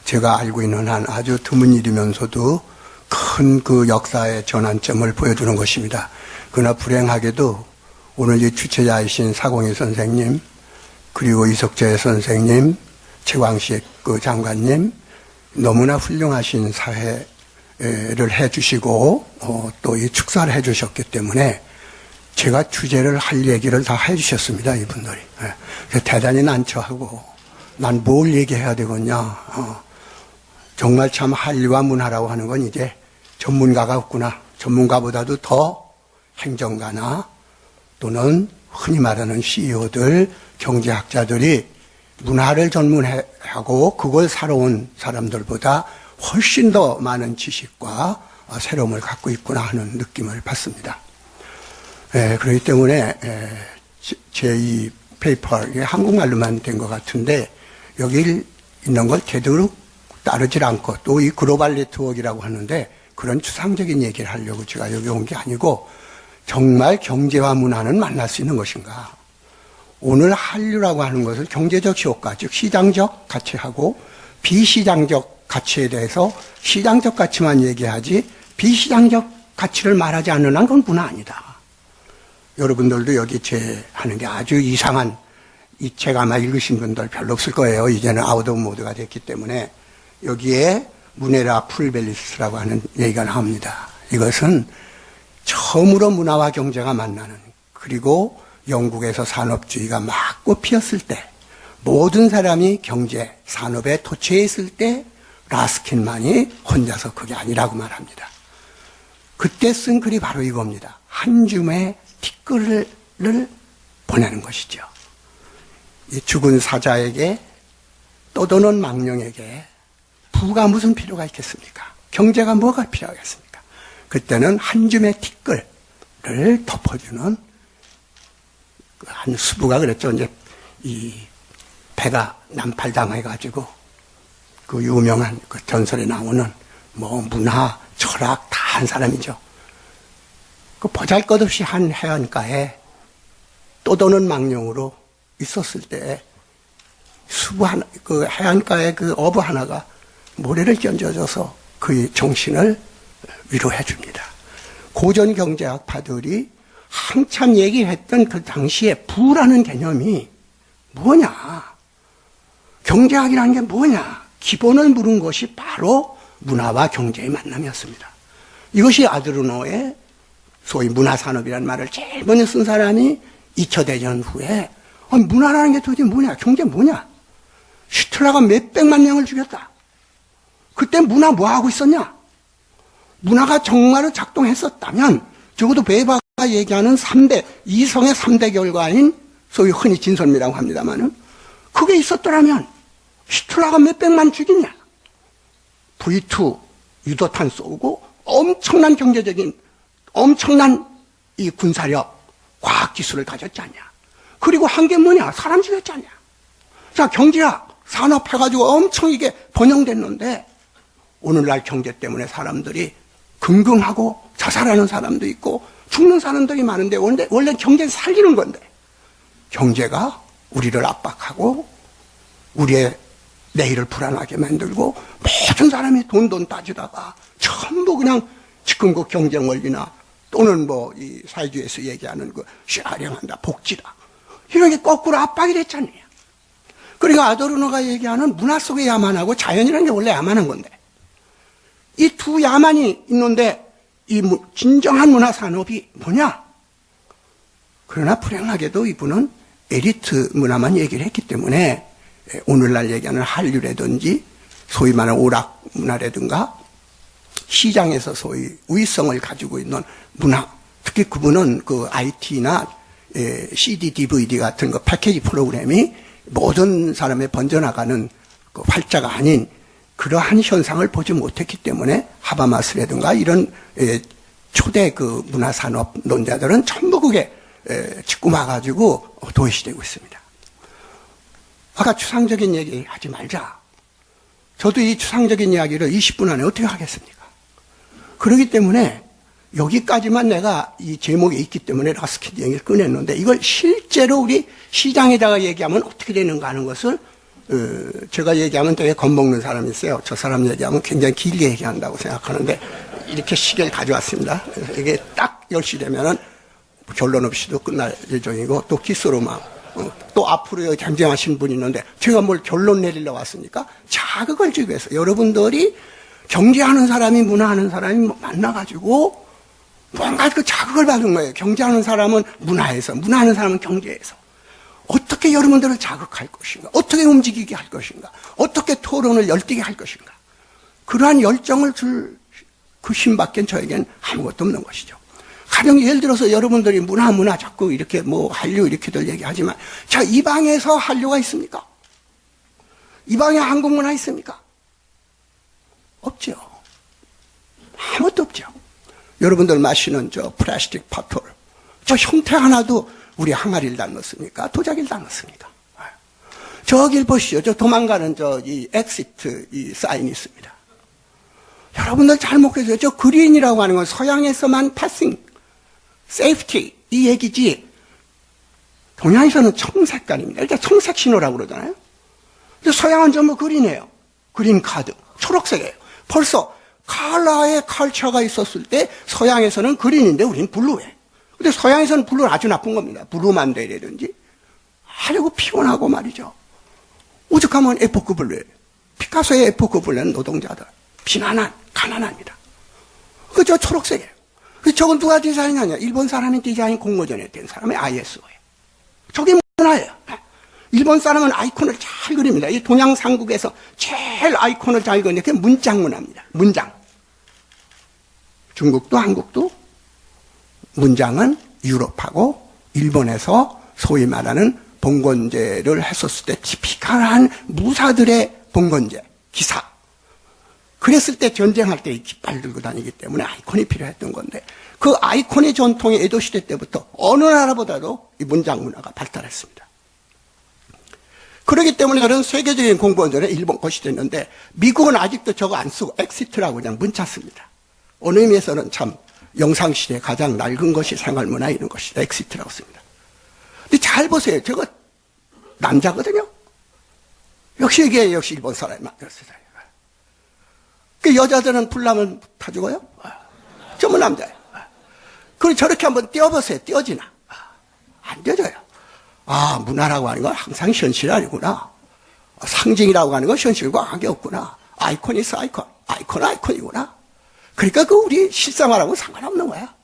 제가 알고 있는 한 아주 드문 일이면서도 큰 그 역사의 전환점을 보여주는 것입니다. 그러나 불행하게도 오늘 이 주최자이신 사공희 선생님, 그리고 이석재 선생님, 최광식 그 장관님, 너무나 훌륭하신 사회를 해주시고 또 이 축사를 해주셨기 때문에 제가 주제를 할 얘기를 다 해주셨습니다, 이분들이. 그래서 대단히 난처하고 난 뭘 얘기해야 되겠냐. 정말 참 한류와 문화라고 하는 건 이제 전문가가 없구나. 전문가보다도 더 행정가나 또는 흔히 말하는 CEO들, 경제학자들이 문화를 전문하고 그걸 살아온 사람들보다 훨씬 더 많은 지식과 새로움을 갖고 있구나 하는 느낌을 받습니다. 그렇기 때문에 제 이 페이퍼, 이게 한국말로만 된 것 같은데 여기 있는 걸 제대로 따르질 않고 또 이 글로벌 네트워크라고 하는데 그런 추상적인 얘기를 하려고 제가 여기 온 게 아니고 정말 경제와 문화는 만날 수 있는 것인가. 오늘 한류라고 하는 것은 경제적 효과, 즉 시장적 가치하고 비시장적 가치에 대해서 시장적 가치만 얘기하지 비시장적 가치를 말하지 않는 한 그건 문화 아니다. 여러분들도 여기 제 하는 게 아주 이상한 이 책 아마 읽으신 분들 별로 없을 거예요. 이제는 아웃 오브 모드가 됐기 때문에 여기에 무네라 풀벨리스라고 하는 얘기가 나옵니다. 이것은 처음으로 문화와 경제가 만나는, 그리고 영국에서 산업주의가 막 꽃피었을 때 모든 사람이 경제, 산업에 도취해 있을 때 라스킨만이 혼자서 그게 아니라고 말합니다. 그때 쓴 글이 바로 이겁니다. 한 줌의 티끌을 보내는 것이죠. 이 죽은 사자에게 떠도는 망령에게 부가 무슨 필요가 있겠습니까? 경제가 뭐가 필요하겠습니까? 그때는 한 줌의 티끌을 덮어주는 한 수부가 그랬죠. 이제 이 배가 난팔당해가지고 그 유명한 그 전설에 나오는 뭐 문화, 철학 다 한 사람이죠. 그 보잘것없이 한 해안가에 떠도는 망령으로 있었을 때 수부 하나, 그 해안가에 그 어부 하나가 모래를 던져줘서 그의 정신을 위로해 줍니다. 고전 경제학파들이 한참 얘기했던 그 당시에 부라는 개념이 뭐냐? 경제학이라는 게 뭐냐? 기본을 물은 것이 바로 문화와 경제의 만남이었습니다. 이것이 아드르노의 소위 문화산업이라는 말을 제일 먼저 쓴 사람이 2차 대전 후에 문화라는 게 도대체 뭐냐? 경제 뭐냐? 히틀러가 몇백만 명을 죽였다. 그때 문화 뭐 하고 있었냐? 문화가 정말로 작동했었다면 적어도 베바가 얘기하는 3대, 이성의 3대 결과인 소위 흔히 진선미라고 합니다만은 그게 있었더라면 히틀러가 몇백만 죽이냐? V2 유도탄 쏘고 엄청난 경제적인 엄청난 이 군사력, 과학기술을 가졌지 않냐? 그리고 한 게 뭐냐? 사람 죽였지 않냐? 자, 경제학, 산업 해가지고 엄청 이게 번영됐는데 오늘날 경제 때문에 사람들이 긍긍하고 자살하는 사람도 있고 죽는 사람들이 많은데 원래 경제는 살리는 건데 경제가 우리를 압박하고 우리의 내일을 불안하게 만들고 모든 사람이 돈 따지다가 전부 그냥 지금 그 경쟁 원리나 또는 뭐 이 사회주의에서 얘기하는 그 쉐어링한다, 복지다 이런 게 거꾸로 압박이 됐잖아요. 그러니까 아도르노가 얘기하는 문화 속의 야만하고 자연이라는 게 원래 야만한 건데 이 두 야만이 있는데 이 진정한 문화 산업이 뭐냐? 그러나 불행하게도 이분은 엘리트 문화만 얘기를 했기 때문에 오늘날 얘기하는 한류라든지 소위 말하는 오락 문화라든가 시장에서 소위 우위성을 가지고 있는 문화, 특히 그분은 그 IT나 CD, DVD 같은 거 패키지 프로그램이 모든 사람에 번져나가는 그 활자가 아닌 그러한 현상을 보지 못했기 때문에 하바마스라든가 이런 초대 그 문화산업 논자들은 전부 그게 짓고 마가지고 도외시되고 있습니다. 아까 추상적인 얘기 하지 말자. 저도 이 추상적인 이야기를 20분 안에 어떻게 하겠습니까? 그렇기 때문에 여기까지만 내가 이 제목에 있기 때문에 라스킨 얘기를 꺼냈는데 이걸 실제로 우리 시장에다가 얘기하면 어떻게 되는가 하는 것을 제가 얘기하면 되게 겁먹는 사람이 있어요. 저 사람 얘기하면 굉장히 길게 얘기한다고 생각하는데 이렇게 시계를 가져왔습니다. 이게 딱 10시 되면은 결론 없이도 끝날 예정이고 또 기소로만 또 앞으로 여기 잠정하신 분이 있는데 제가 뭘 결론 내리려 왔습니까? 자극을 주기 위해서 여러분들이 경제하는 사람이 문화하는 사람이 만나가지고 뭔가 그 자극을 받은 거예요. 경제하는 사람은 문화에서, 문화하는 사람은 경제에서. 어떻게 여러분들을 자극할 것인가? 어떻게 움직이게 할 것인가? 어떻게 토론을 열띠게 할 것인가? 그러한 열정을 줄 그 힘밖엔 저에겐 아무것도 없는 것이죠. 가령 예를 들어서 여러분들이 문화 자꾸 이렇게 뭐 한류 이렇게들 얘기하지만 자, 이 방에서 한류가 있습니까? 이 방에 한국 문화 있습니까? 없죠. 아무것도 없죠. 여러분들 마시는 저 플라스틱 파톨, 저 형태 하나도 우리 항아리를 닮았습니까? 도자기를 닮았습니까? 저길 보시죠. 저 도망가는 이 엑시트 이 사인이 있습니다. 여러분들 잘 먹겠어요. 저 그린이라고 하는 건 서양에서만 패싱, 세이프티 이 얘기지. 동양에서는 청색깔입니다. 일단 청색 신호라고 그러잖아요. 근데 서양은 전부 그린이에요. 그린 카드, 초록색이에요. 벌써 컬러의 컬처가 있었을 때 서양에서는 그린인데 우리는 블루예요. 근데 서양에서는 블루는 아주 나쁜 겁니다. 블루만데이라든지. 하려고 피곤하고 말이죠. 오죽하면 에포크 블루예요. 피카소의 에포크 블루는 노동자들. 비난한, 가난합니다. 저 초록색이에요. 저건 누가 디자인하냐? 일본 사람이 디자인 공모전에 된 사람의 ISO예요. 저게 문화예요. 일본 사람은 아이콘을 잘 그립니다. 이 동양 삼국에서 제일 아이콘을 잘 그리는 게 문장 문화입니다. 문장. 중국도 한국도 문장은 유럽하고 일본에서 소위 말하는 봉건제를 했었을 때 티피컬한 무사들의 봉건제, 기사. 그랬을 때 전쟁할 때 깃발 들고 다니기 때문에 아이콘이 필요했던 건데 그 아이콘의 전통이 에도시대 때부터 어느 나라보다도 이 문장 문화가 발달했습니다. 그렇기 때문에 그런 세계적인 공부원들은 일본 것이 됐는데 미국은 아직도 저거 안 쓰고 엑시트라고 그냥 문자 씁니다. 어느 의미에서는 참 영상시대에 가장 낡은 것이 생활문화 이런 것이다. 엑시트라고 씁니다. 근데 잘 보세요. 저거 남자거든요. 역시 이게 역시 일본 사람이 만들었어요. 그 여자들은 불나면 다 죽어요? 전부 남자예요. 그리고 저렇게 한번 띄워보세요. 띄워지나? 안 띄워져요. 아, 문화라고 하는 건 항상 현실이 아니구나. 상징이라고 하는 건 현실과 관계없구나. 아이콘이 있어, 아이콘. 아이콘이구나. 그러니까 그 우리 실생활하고 상관없는 거야.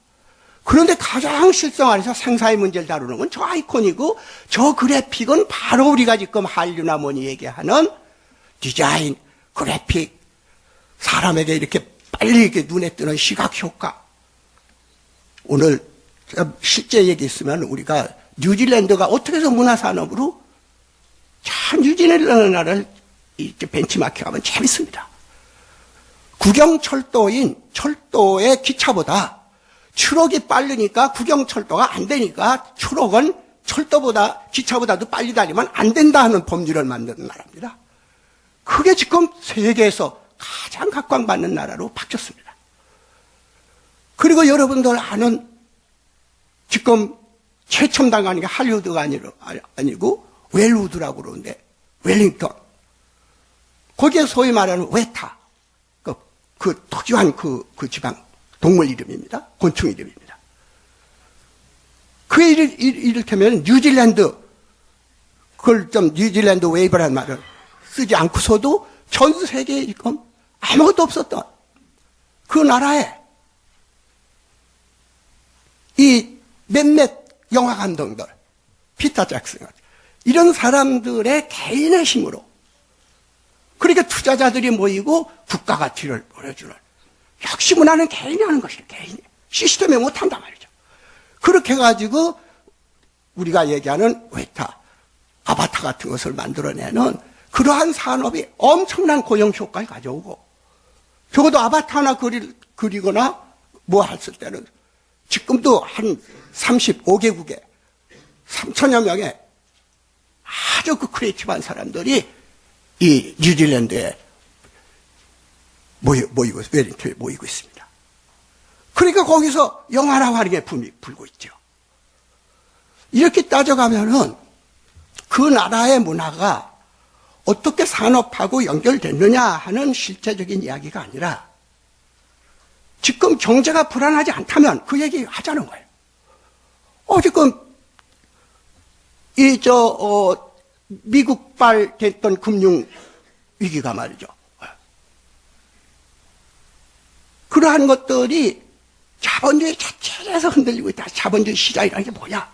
그런데 가장 실생활에서 생사의 문제를 다루는 건 저 아이콘이고 저 그래픽은 바로 우리가 지금 한류나 뭐니 얘기하는 디자인, 그래픽, 사람에게 이렇게 빨리 이렇게 눈에 뜨는 시각 효과. 오늘 실제 얘기 있으면 우리가 뉴질랜드가 어떻게 해서 문화산업으로 참 뉴질랜드를 이렇게 벤치마킹 하면 재밌습니다. 국영철도인 철도의 기차보다 추록이 빠르니까 국영철도가 안 되니까 추록은 철도보다 기차보다도 빨리 달리면 안 된다 하는 법률을 만드는 나라입니다. 그게 지금 세계에서 가장 각광받는 나라로 바뀌었습니다. 그리고 여러분들 아는 지금 최첨단한 게 할리우드가 아니고 웰우드라고 그러는데 웰링턴. 거기에 소위 말하는 웨타. 그 특유한 그 지방 동물 이름입니다. 곤충 이름입니다. 그 이를테면 뉴질랜드, 그걸 좀 뉴질랜드 웨이브라는 말을 쓰지 않고서도 전 세계에 지금 아무것도 없었던 그 나라에 이 몇몇 영화 감독들, 피터 잭슨, 이런 사람들의 개인의 힘으로 그러니까 투자자들이 모이고 국가 가치를 보여주는 역시 문화는 개인이 하는 것이에요. 개인이. 시스템이 못한단 말이죠. 그렇게 해가지고 우리가 얘기하는 웨타, 아바타 같은 것을 만들어내는 그러한 산업이 엄청난 고용 효과를 가져오고, 적어도 아바타 하나 그리거나 뭐 했을 때는 지금도 한 35개국에 3천여 명의 아주 그 크리에이티브한 사람들이 이 뉴질랜드에 모이고, 웰링턴에 모이고 있습니다. 그러니까 거기서 영화나 활용의 붐이 불고 있죠. 이렇게 따져가면은 그 나라의 문화가 어떻게 산업하고 연결됐느냐 하는 실제적인 이야기가 아니라 지금 경제가 불안하지 않다면 그 얘기 하자는 거예요. 지금 미국발 됐던 금융 위기가 말이죠. 그러한 것들이 자본주의 자체에서 흔들리고 있다. 자본주의 시장이라는 게 뭐냐?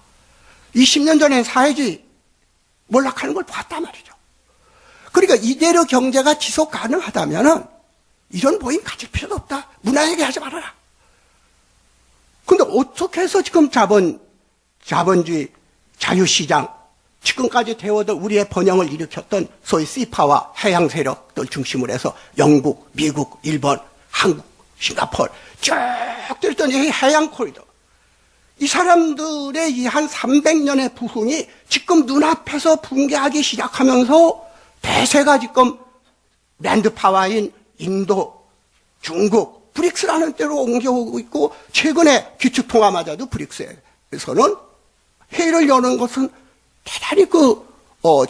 20년 전에 사회주의 몰락하는 걸 봤단 말이죠. 그러니까 이대로 경제가 지속 가능하다면은 이런 모임 가질 필요도 없다. 문화 얘기하지 말아라. 근데 어떻게 해서 지금 자본주의 자유시장, 지금까지 되어도 우리의 번영을 일으켰던 소위 시파와 해양 세력들 중심으로 해서 영국, 미국, 일본, 한국, 싱가포르 쭉 들었던 이 해양 코리도, 이 사람들의 이 한 300년의 부흥이 지금 눈앞에서 붕괴하기 시작하면서 대세가 지금 랜드파워인 인도, 중국, 브릭스라는 데로 옮겨오고 있고, 최근에 기축통화마저도 브릭스에서는 회의를 여는 것은 대단히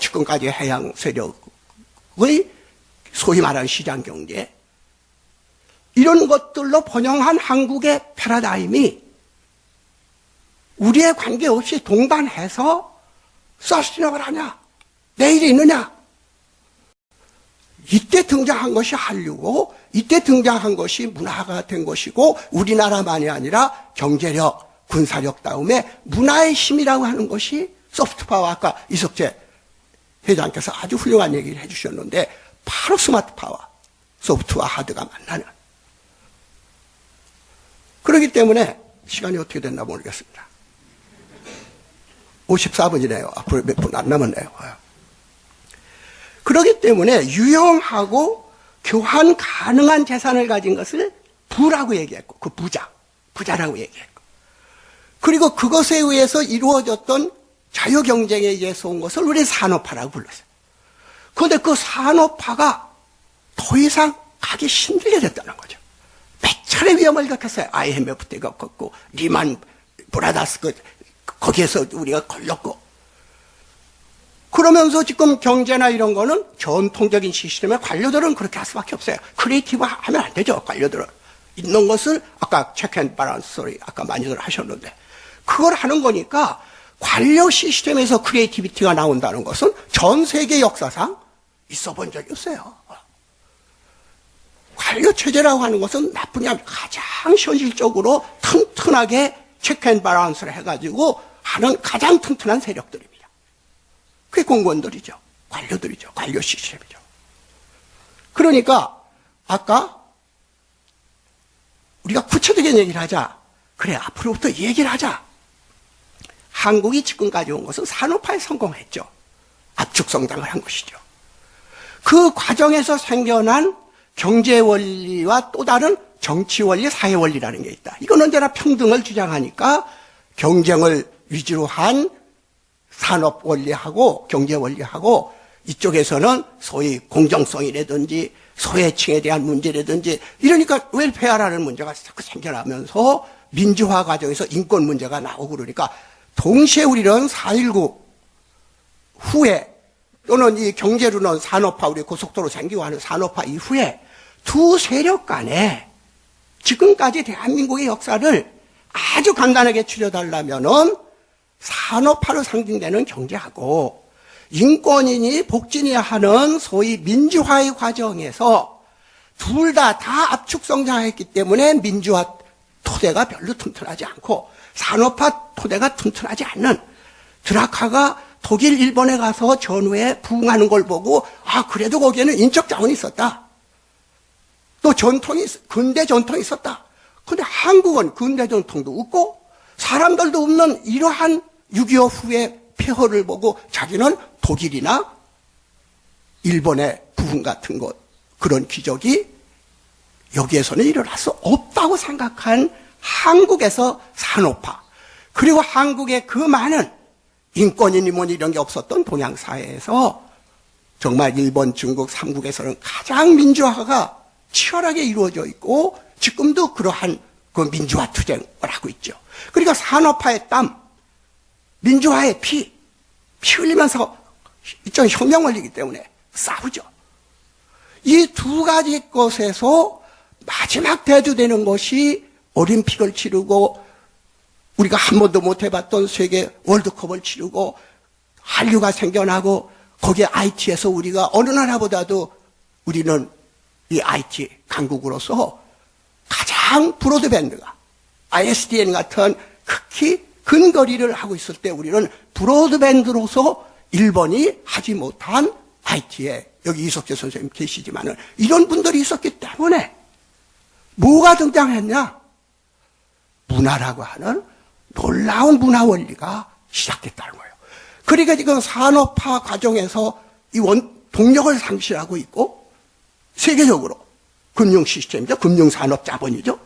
지금까지 해양 세력의 소위 말하는 시장 경제, 이런 것들로 번영한 한국의 패러다임이 우리의 관계없이 동반해서 서스테이너블 하냐, 내일이 있느냐. 이때 등장한 것이 한류고, 이때 등장한 것이 문화가 된 것이고, 우리나라만이 아니라 경제력, 군사력 다음에 문화의 힘이라고 하는 것이 소프트파워, 아까 이석재 회장께서 아주 훌륭한 얘기를 해주셨는데, 바로 스마트파워, 소프트와 하드가 만나는. 그렇기 때문에 시간이 어떻게 됐나 모르겠습니다. 54분이네요. 앞으로 몇 분 안 남았네요. 그렇기 때문에 유용하고 교환 가능한 재산을 가진 것을 부라고 얘기했고, 그 부자라고 얘기했고, 그리고 그것에 의해서 이루어졌던 자유경쟁에 의해서 온 것을 우리 산업화라고 불렀어요. 그런데 그 산업화가 더 이상 가기 힘들게 됐다는 거죠. 몇 차례 위험을 겪었어요. IMF 때 겪었고, 리만 브라더스 거기에서 우리가 걸렸고. 그러면서 지금 경제나 이런 거는 전통적인 시스템에 관료들은 그렇게 할 수밖에 없어요. 크리에이티브 하면 안 되죠, 관료들은. 있는 것을 아까 체크 앤 밸런스 소리 아까 많이들 하셨는데, 그걸 하는 거니까 관료 시스템에서 크리에이티비티가 나온다는 것은 전 세계 역사상 있어 본 적이 없어요. 관료 체제라고 하는 것은 나쁘냐, 가장 현실적으로 튼튼하게 체크 앤 밸런스를 해가지고 하는 가장 튼튼한 세력들입니다. 그게 공무원들이죠. 관료들이죠. 관료 시스템이죠. 그러니까 아까 우리가 구체적인 얘기를 하자. 그래, 앞으로부터 얘기를 하자. 한국이 지금까지 온 것은 산업화에 성공했죠. 압축 성장을 한 것이죠. 그 과정에서 생겨난 경제 원리와 또 다른 정치 원리, 사회 원리라는 게 있다. 이건 언제나 평등을 주장하니까 경쟁을 위주로 한 산업 원리하고 경제 원리하고, 이쪽에서는 소위 공정성이라든지 소외층에 대한 문제라든지, 이러니까 웰페어라는 문제가 자꾸 생겨나면서 민주화 과정에서 인권 문제가 나오고, 그러니까 동시에 우리는 4.19 후에 또는 이 경제로는 산업화, 우리 고속도로 생기고 하는 산업화 이후에 두 세력 간에 지금까지 대한민국의 역사를 아주 간단하게 추려달라면은 산업화로 상징되는 경제하고 인권이니 복지니 하는 소위 민주화의 과정에서 둘 다 압축 성장했기 때문에 민주화 토대가 별로 튼튼하지 않고 산업화 토대가 튼튼하지 않는, 드라카가 독일, 일본에 가서 전후에 부흥하는 걸 보고, 아, 그래도 거기에는 인적 자원이 있었다. 또 근대 전통이 있었다. 근데 한국은 근대 전통도 없고 사람들도 없는 이러한 6.25 후에 폐허를 보고 자기는 독일이나 일본의 부흥 같은 것, 그런 기적이 여기에서는 일어날 수 없다고 생각한 한국에서 산업화, 그리고 한국의 그 많은 인권이니 뭐니 이런 게 없었던 동양사회에서 정말 일본, 중국, 삼국에서는 가장 민주화가 치열하게 이루어져 있고 지금도 그러한 그 민주화 투쟁을 하고 있죠. 그러니까 산업화의 땀, 민주화의 피 흘리면서 일종의 혁명을 이기 때문에 싸우죠. 이 두 가지 것에서 마지막 대두되는 것이 올림픽을 치르고 우리가 한 번도 못 해봤던 세계 월드컵을 치르고 한류가 생겨나고 거기에 IT에서 우리가 어느 나라보다도 우리는 이 IT 강국으로서 가장 브로드밴드가 ISDN 같은 극히 근거리를 하고 있을 때 우리는 브로드밴드로서 일본이 하지 못한 IT에 여기 이석재 선생님 계시지만은 이런 분들이 있었기 때문에 뭐가 등장했냐? 문화라고 하는 놀라운 문화 원리가 시작됐다는 거예요. 그러니까 지금 산업화 과정에서 이 동력을 상실하고 있고 세계적으로 금융 시스템이죠. 금융 산업 자본이죠.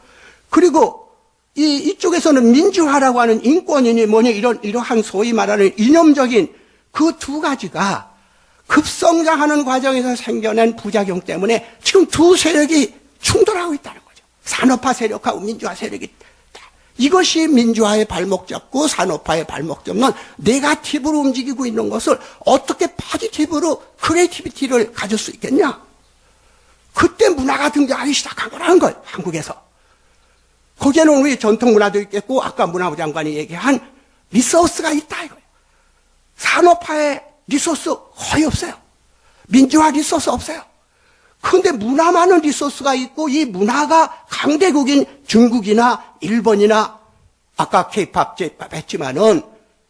그리고 이쪽에서는 민주화라고 하는 인권이니 뭐니 이러한 소위 말하는 이념적인 그 두 가지가 급성장하는 과정에서 생겨난 부작용 때문에 지금 두 세력이 충돌하고 있다는 거죠. 산업화 세력하고 민주화 세력이. 이것이 민주화의 발목 잡고 산업화의 발목 잡는 네거티브로 움직이고 있는 것을 어떻게 포지티브로 크리에이티비티를 가질 수 있겠냐? 그때 문화가 등장하기 시작한 거라는 거예요. 한국에서. 거기에는 우리 전통 문화도 있겠고 아까 문화부 장관이 얘기한 리소스가 있다 이거예요. 산업화에 리소스 거의 없어요. 민주화 리소스 없어요. 그런데 문화만은 리소스가 있고 이 문화가 강대국인 중국이나 일본이나 아까 케이팝, 제이팝 했지만은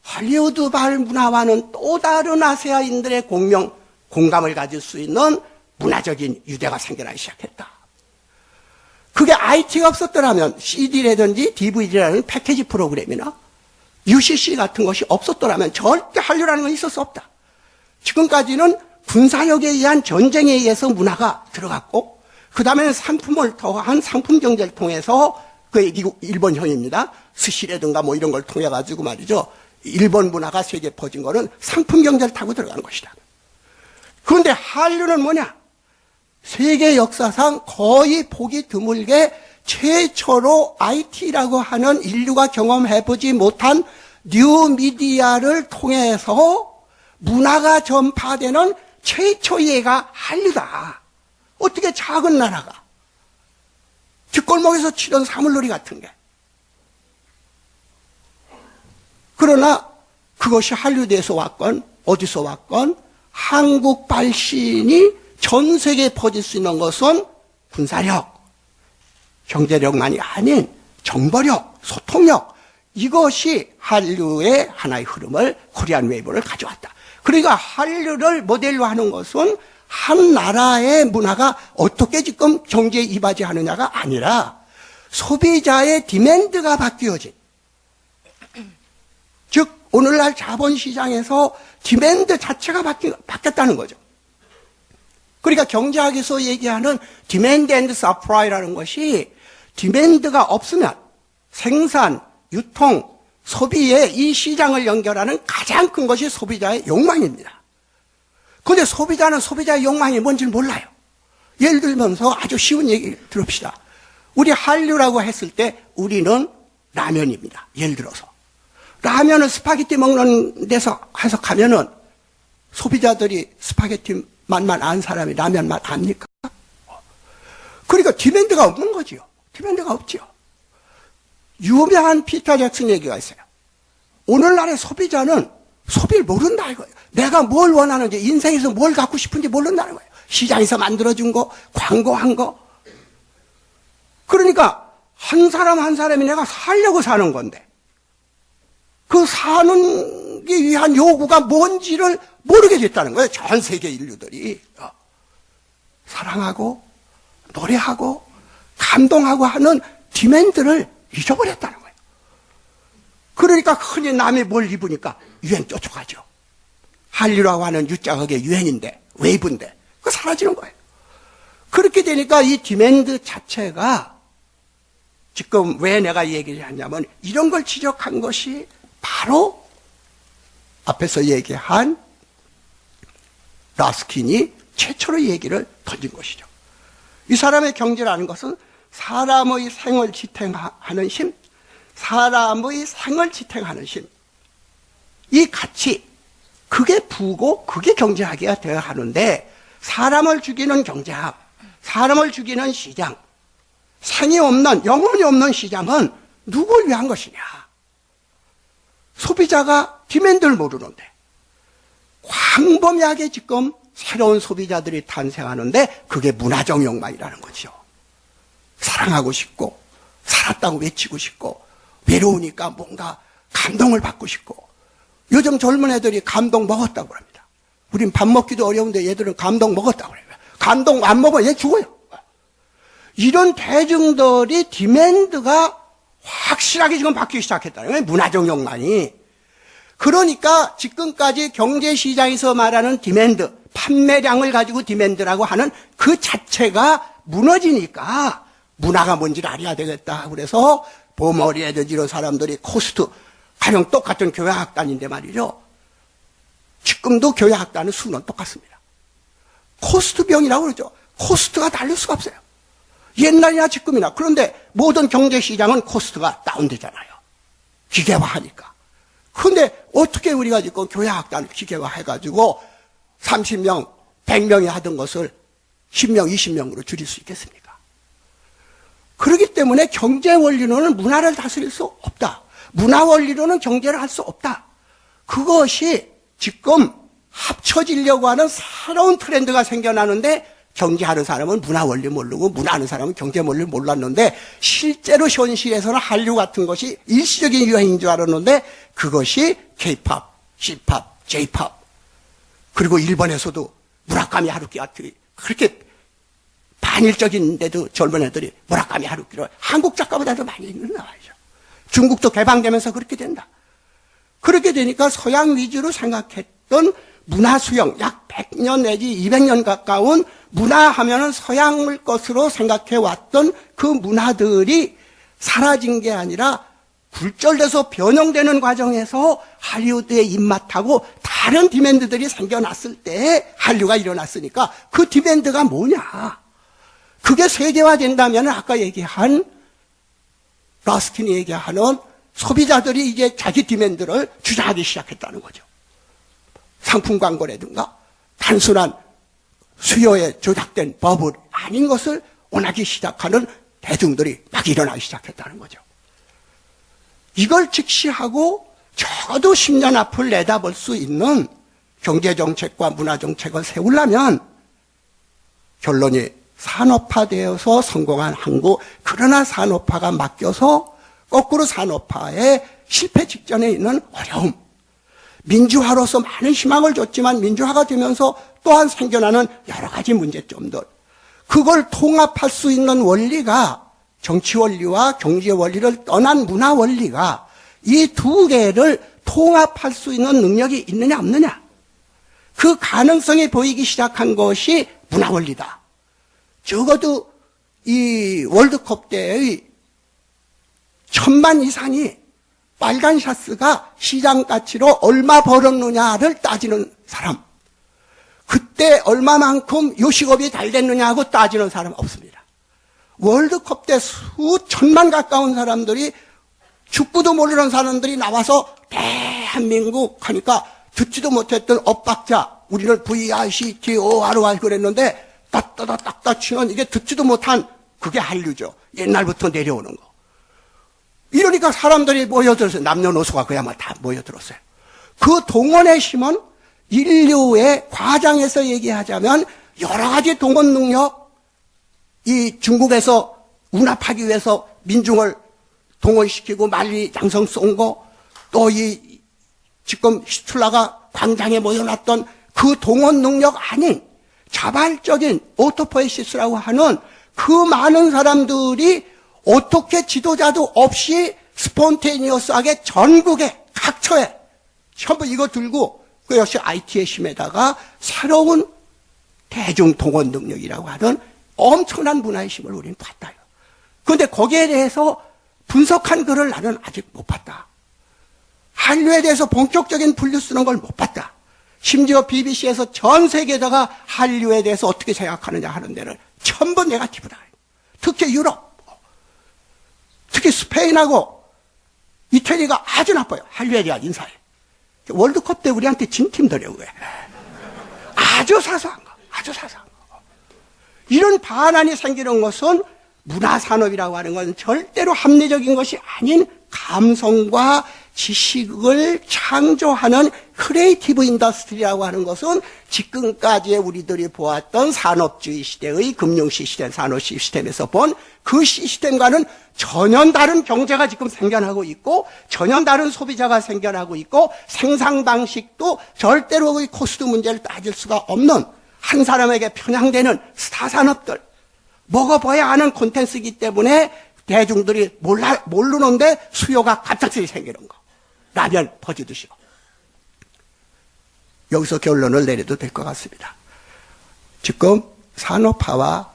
할리우드발 문화와는 또 다른 아시아인들의 공감을 가질 수 있는 문화적인 유대가 생겨나기 시작했다. 그게 IT가 없었더라면 CD라든지 DVD라는 패키지 프로그램이나 UCC 같은 것이 없었더라면 절대 한류라는 건 있을 수 없다. 지금까지는 군사력에 의한 전쟁에 의해서 문화가 들어갔고 그 다음에는 상품을 더한 상품 경제를 통해서 그 일본형입니다. 스시라든가 뭐 이런 걸 통해 가지고 말이죠. 일본 문화가 세계에 퍼진 거는 상품 경제를 타고 들어가는 것이다. 그런데 한류는 뭐냐? 세계 역사상 거의 보기 드물게 최초로 IT라고 하는 인류가 경험해보지 못한 뉴미디어를 통해서 문화가 전파되는 최초의 예가 한류다. 어떻게 작은 나라가 뒷골목에서 치던 사물놀이 같은 게. 그러나 그것이 한류대에서 왔건 어디서 왔건 한국 발신이 전 세계에 퍼질 수 있는 것은 군사력, 경제력만이 아닌 정보력, 소통력, 이것이 한류의 하나의 흐름을 코리안 웨이브를 가져왔다. 그러니까 한류를 모델로 하는 것은 한 나라의 문화가 어떻게 지금 경제에 이바지하느냐가 아니라 소비자의 디맨드가 바뀌어진, 즉 오늘날 자본시장에서 디맨드 자체가 바뀌었다는 거죠. 그러니까 경제학에서 얘기하는 디맨드 앤드 서프라이라는 것이 디맨드가 없으면 생산, 유통, 소비에 이 시장을 연결하는 가장 큰 것이 소비자의 욕망입니다. 그런데 소비자는 소비자의 욕망이 뭔지를 몰라요. 예를 들면서 아주 쉬운 얘기 들읍시다. 우리 한류라고 했을 때 우리는 라면입니다. 예를 들어서. 라면을 스파게티 먹는 데서 해석하면은 소비자들이 스파게티 맛만 아는 사람이 라면 맛 압니까? 그러니까 디맨드가 없는 거지요. 디맨드가 없지요. 유명한 피터 잭슨 얘기가 있어요. 오늘날의 소비자는 소비를 모른다 이거예요. 내가 뭘 원하는지, 인생에서 뭘 갖고 싶은지 모른다는 거예요. 시장에서 만들어준 거, 광고한 거. 그러니까 한 사람 한 사람이 내가 살려고 사는 건데 그 사는 게 위한 요구가 뭔지를 모르게 됐다는 거예요. 전 세계 인류들이. 사랑하고 노래하고 감동하고 하는 디맨드를 잊어버렸다는 거예요. 그러니까 흔히 남이 뭘 입으니까 유행 쫓아가죠. 한류라고 하는 유자가 그게 유행인데, 웨이브인데, 그거 사라지는 거예요. 그렇게 되니까 이 디맨드 자체가 지금 왜 내가 이 얘기를 하냐면 이런 걸 지적한 것이 바로 앞에서 얘기한 라스킨이 최초로 얘기를 던진 것이죠. 이 사람의 경제라는 것은 사람의 생을 지탱하는 힘, 사람의 생을 지탱하는 힘, 이 가치, 그게 부고 그게 경제학이야 되어야 하는데 사람을 죽이는 경제학, 사람을 죽이는 시장, 생이 없는, 영혼이 없는 시장은 누굴 위한 것이냐? 소비자가 디맨드를 모르는데 광범위하게 지금 새로운 소비자들이 탄생하는데 그게 문화적 욕망이라는 거죠. 사랑하고 싶고 살았다고 외치고 싶고 외로우니까 뭔가 감동을 받고 싶고 요즘 젊은 애들이 감동 먹었다고 합니다. 우린 밥 먹기도 어려운데 얘들은 감동 먹었다고 해요. 감동 안 먹으면 얘 죽어요. 이런 대중들이 디맨드가 확실하게 지금 바뀌기 시작했다는 거예요. 문화적 욕망이. 그러니까 지금까지 경제시장에서 말하는 디맨드, 판매량을 가지고 디맨드라고 하는 그 자체가 무너지니까 문화가 뭔지를 알아야 되겠다. 그래서 보머리라든지 이런 사람들이 코스트, 가령 똑같은 교양학단인데 말이죠. 지금도 교양학단은 수는 똑같습니다. 코스트병이라고 그러죠. 코스트가 다를 수가 없어요. 옛날이나 지금이나. 그런데 모든 경제시장은 코스트가 다운되잖아요. 기계화하니까. 그런데 어떻게 우리가 지금 교양학단을 기계화해가지고 30명, 100명이 하던 것을 10명, 20명으로 줄일 수 있겠습니까? 그렇기 때문에 경제 원리로는 문화를 다스릴 수 없다. 문화 원리로는 경제를 할 수 없다. 그것이 지금 합쳐지려고 하는 새로운 트렌드가 생겨나는데 경제하는 사람은 문화 원리 모르고 문화하는 사람은 경제 원리 몰랐는데 실제로 현실에서는 한류 같은 것이 일시적인 유행인 줄 알았는데 그것이 K-팝, C-팝, J-팝 그리고 일본에서도 무라카미 하루키 같은 그렇게 반일적인데도 젊은 애들이 무라카미 하루키를 한국 작가보다도 많이 읽는 나와요. 중국도 개방되면서 그렇게 된다. 그렇게 되니까 서양 위주로 생각했던 문화 수용, 약 100년 내지 200년 가까운 문화하면은 서양을 것으로 생각해 왔던 그 문화들이 사라진 게 아니라 굴절돼서 변형되는 과정에서 할리우드의 입맛하고 다른 디맨드들이 생겨났을 때 한류가 일어났으니까 그 디맨드가 뭐냐? 그게 세계화된다면 아까 얘기한 라스킨이 얘기하는 소비자들이 이제 자기 디맨드를 주장하기 시작했다는 거죠. 상품 광고라든가 단순한 수요에 조작된 버블 아닌 것을 원하기 시작하는 대중들이 막 일어나기 시작했다는 거죠. 이걸 직시하고 적어도 10년 앞을 내다볼 수 있는 경제정책과 문화정책을 세우려면 결론이 산업화되어서 성공한 한국, 그러나 산업화가 맡겨서 거꾸로 산업화의 실패 직전에 있는 어려움, 민주화로서 많은 희망을 줬지만 민주화가 되면서 또한 생겨나는 여러 가지 문제점들, 그걸 통합할 수 있는 원리가 정치 원리와 경제 원리를 떠난 문화 원리가 이 두 개를 통합할 수 있는 능력이 있느냐 없느냐, 그 가능성이 보이기 시작한 것이 문화 원리다. 적어도 이 월드컵 때의 1000만 이상이 빨간 샤츠가 시장 가치로 얼마 벌었느냐를 따지는 사람, 그때 얼마만큼 요식업이 잘 됐느냐고 따지는 사람 없습니다. 월드컵 때 수천만 가까운 사람들이, 축구도 모르는 사람들이 나와서 대한민국 하니까 듣지도 못했던 엇박자, 우리는 VICTORY 그랬는데 따따따따 치는 이게 듣지도 못한 그게 한류죠. 옛날부터 내려오는 거. 이러니까 사람들이 모여들었어요. 남녀노소가 그야말로 다 모여들었어요. 그 동원의 힘은 인류의 과장해서 얘기하자면 여러 가지 동원 능력, 이 중국에서 운합하기 위해서 민중을 동원시키고 만리장성 쏜 거, 또 이 지금 히틀러가 광장에 모여놨던 그 동원 능력 아닌 자발적인 오토포에시스라고 하는 그 많은 사람들이 어떻게 지도자도 없이 스폰테니어스하게 전국에 각처에 전부 이거 들고 그 역시 IT의 힘에다가 새로운 대중동원 능력이라고 하는 엄청난 문화의 힘을 우리는 봤다. 그런데 거기에 대해서 분석한 글을 나는 아직 못 봤다. 한류에 대해서 본격적인 분류 쓰는 걸 못 봤다. 심지어 BBC에서 전 세계에다가 한류에 대해서 어떻게 생각하느냐 하는 데는 전부 네거티브다. 특히 유럽, 특히 스페인하고 이태리가 아주 나빠요. 한류에 대한 인사에. 월드컵 때 우리한테 진 팀들이에요. 왜? 아주 사소한 거. 아주 사소한 거. 이런 반환이 생기는 것은 문화산업이라고 하는 건 절대로 합리적인 것이 아닌 감성과 지식을 창조하는 크리에이티브 인더스트리라고 하는 것은 지금까지의 우리들이 보았던 산업주의 시대의 금융 시스템, 산업 시스템에서 본 그 시스템과는 전혀 다른 경제가 지금 생겨나고 있고 전혀 다른 소비자가 생겨나고 있고 생산 방식도 절대로 그 코스트 문제를 따질 수가 없는 한 사람에게 편향되는 스타 산업들, 먹어봐야 하는 콘텐츠이기 때문에 대중들이 모르는데 수요가 갑작스레 생기는 거. 라면 퍼지듯이요. 여기서 결론을 내려도 될 것 같습니다. 지금 산업화의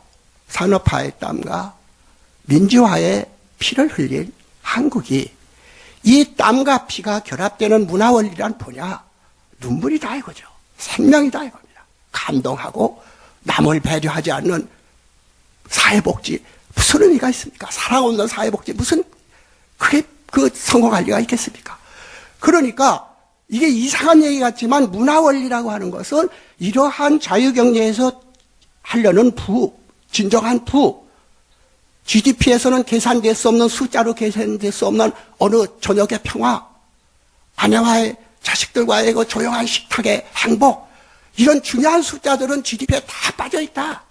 땀과 민주화의 피를 흘린 한국이 이 땀과 피가 결합되는 문화원리란 뭐냐? 눈물이다 이거죠. 생명이다 이겁니다. 감동하고 남을 배려하지 않는 사회복지 무슨 의미가 있습니까? 사랑 없는 사회복지 무슨 그게 그 성공할 리가 있겠습니까? 그러니까 이게 이상한 얘기 같지만 문화원리라고 하는 것은 이러한 자유경제에서 하려는 진정한 GDP에서는 계산될 수 없는 숫자로 계산될 수 없는 어느 저녁의 평화, 아내와의 자식들과의 그 조용한 식탁의 행복, 이런 중요한 숫자들은 GDP에 다 빠져있다.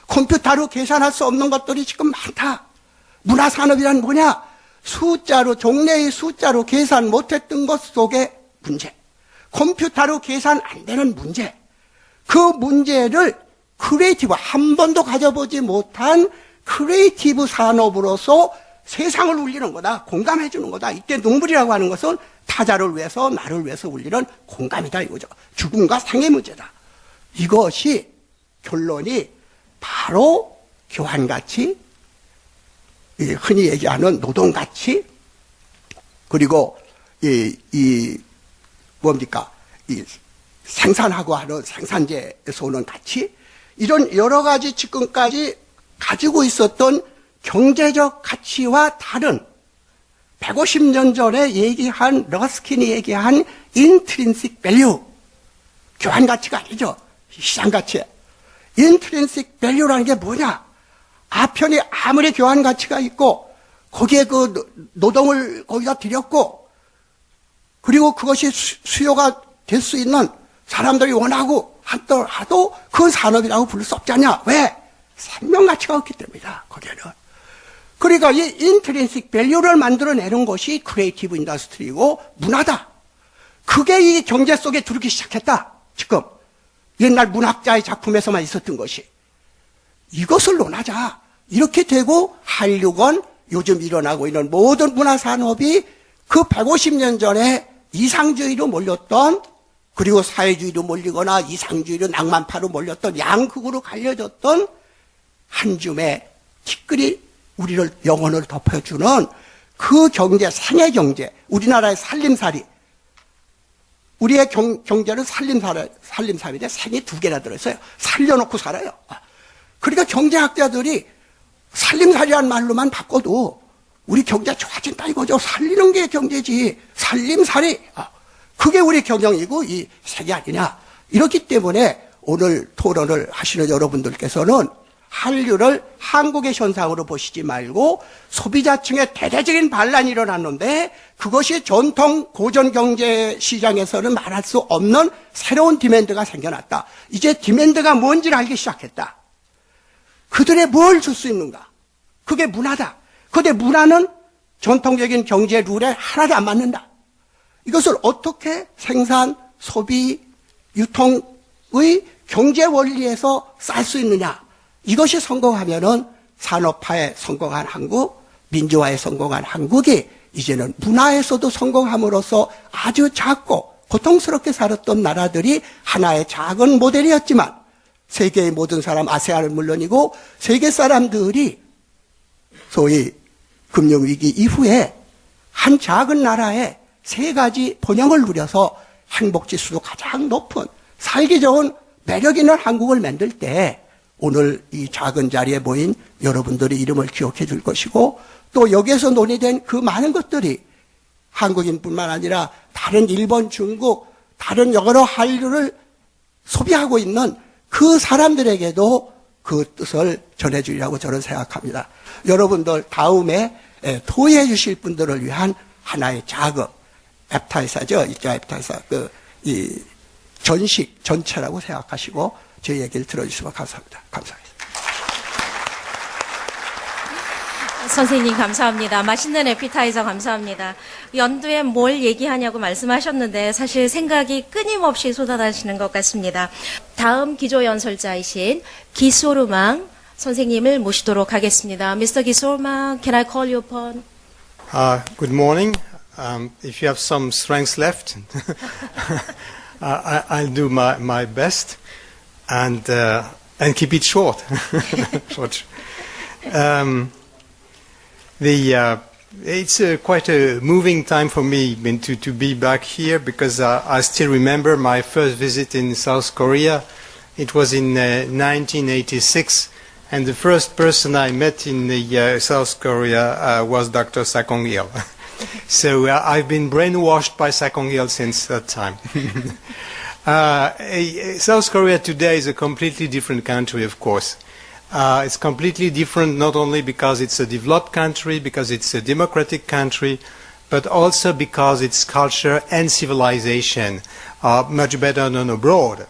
컴퓨터로 계산할 수 없는 것들이 지금 많다. 문화산업이란 뭐냐? 숫자로, 종래의 숫자로 계산 못했던 것 속의 문제. 컴퓨터로 계산 안 되는 문제. 그 문제를 크리에이티브, 한 번도 가져보지 못한 크리에이티브 산업으로서 세상을 울리는 거다. 공감해 주는 거다. 이때 눈물이라고 하는 것은 타자를 위해서, 나를 위해서 울리는 공감이다 이거죠. 죽음과 생의 문제다. 이것이 결론이 바로 교환가치, 흔히 얘기하는 노동가치, 그리고 생산하고 하는 생산재에서 오는 가치, 이런 여러 가지 지금까지 가지고 있었던 경제적 가치와 다른 150년 전에 얘기한 러스킨이 얘기한 인트린식 밸류, 교환 가치가 아니죠. 시장 가치. 인트린식 밸류라는 게 뭐냐? 아편이 아무리 교환 가치가 있고 거기에 그 노동을 거기다 들였고 그리고 그것이 수요가 될 수 있는 사람들이 원하고 하더라도 그 산업이라고 부를 수 없지 않냐? 왜? 생명 가치가 없기 때문이다. 거기에는. 그러니까 이 인트린식 밸류를 만들어내는 것이 크리에이티브 인더스트리이고 문화다. 그게 이 경제 속에 들어오기 시작했다. 지금 옛날 문학자의 작품에서만 있었던 것이. 이것을 논하자. 이렇게 되고 한류건 요즘 일어나고 있는 모든 문화산업이 그 150년 전에 이상주의로 몰렸던, 그리고 사회주의로 몰리거나 이상주의로 낭만파로 몰렸던 양극으로 갈려졌던 한 줌의 티끌이 우리를 영혼을 덮어주는 그 경제, 생애 경제, 우리나라의 살림살이. 우리의 경제는 살림살인데 생이 2개나 들어있어요. 살려놓고 살아요. 그러니까 경제학자들이 살림살이라는 말로만 바꿔도 우리 경제 좋아진다 이거죠. 살리는 게 경제지. 살림살이. 그게 우리 경영이고 이 세계 아니냐. 이렇기 때문에 오늘 토론을 하시는 여러분들께서는 한류를 한국의 현상으로 보시지 말고 소비자층의 대대적인 반란이 일어났는데 그것이 전통 고전 경제 시장에서는 말할 수 없는 새로운 디맨드가 생겨났다. 이제 디맨드가 뭔지를 알기 시작했다. 그들의 뭘 줄 수 있는가? 그게 문화다. 그런데 문화는 전통적인 경제 룰에 하나도 안 맞는다. 이것을 어떻게 생산, 소비, 유통의 경제 원리에서 쌀 수 있느냐? 이것이 성공하면은 산업화에 성공한 한국, 민주화에 성공한 한국이 이제는 문화에서도 성공함으로써 아주 작고 고통스럽게 살았던 나라들이 하나의 작은 모델이었지만 세계의 모든 사람, 아세안은 물론이고 세계 사람들이 소위 금융위기 이후에 한 작은 나라에 세 가지 본영을 누려서 행복지수도 가장 높은 살기 좋은 매력 있는 한국을 만들 때 오늘 이 작은 자리에 모인 여러분들의 이름을 기억해 줄 것이고 또 여기에서 논의된 그 많은 것들이 한국인뿐만 아니라 다른 일본, 중국, 다른 여러 한류를 소비하고 있는 그 사람들에게도 그 뜻을 전해주리라고 저는 생각합니다. 여러분들 다음에 토의해 주실 분들을 위한 하나의 작업, 앱타이사죠. 앱타이사, 이 전식 전체라고 생각하시고 제 얘기를 들어주시면 감사합니다. 감사합니다. 선생님 감사합니다. 맛있는 에피타이저 감사합니다. 연두에 뭘 얘기하냐고 말씀하셨는데 사실 생각이 끊임없이 쏟아나시는 것 같습니다. 다음 기조연설자이신 기소르망 선생님을 모시도록 하겠습니다. Mr. 기소르망, can I call you upon? Good morning. If you have some strength left, I'll do my best and keep it short. Short. It's quite a moving time for me to be back here because I still remember my first visit in South Korea. It was in 1986, and the first person I met in South Korea was Dr. Sakong-il. So I've been brainwashed by Sakong-il since that time. South Korea today is a completely different country, of course. It's completely different not only because it's a developed country, because it's a democratic country, but also because its culture and civilization are much better known abroad.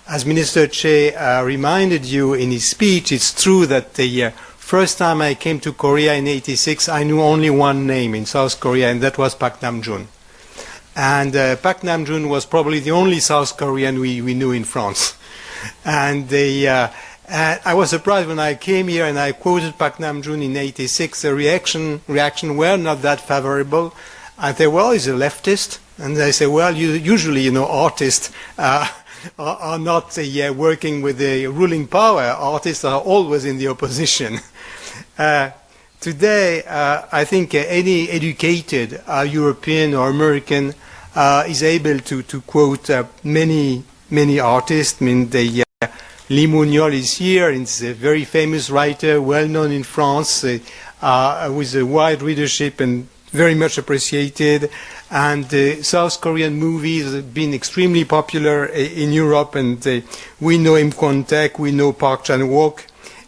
As Minister Che reminded you in his speech, it's true that the first time I came to Korea in 1986, I knew only one name in South Korea, and that was Pak Nam-jun. And Pak Nam-jun was probably the only South Korean we knew in France. And I was surprised when I came here and I quoted Pak Nam-jun in 1986. The reaction were not that favorable. I say, well, he's a leftist. And they say, well, usually, artists are not working with the ruling power. Artists are always in the opposition. Today, I think any educated European or American is able to quote many artists. I mean, Lee Mouniol is here. He's a very famous writer, well known in France, with a wide readership and very much appreciated. And South Korean movies have been extremely popular in Europe, and we know Im Kwon-taek, we know Park Chan-wook,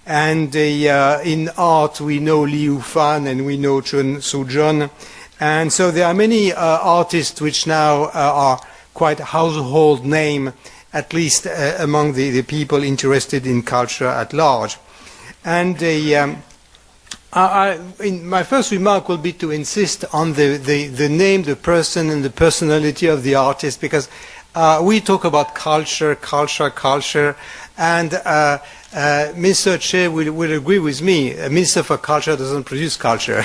and in art we know Lee Yu-fan and we know Chun Soo-jeon. And so there are many artists which now are quite a household name, at least among the people interested in culture at large. And my first remark will be to insist on the name, the person, and the personality of the artist, because we talk about culture, and Mr. Che will agree with me. A Minister for Culture doesn't produce culture.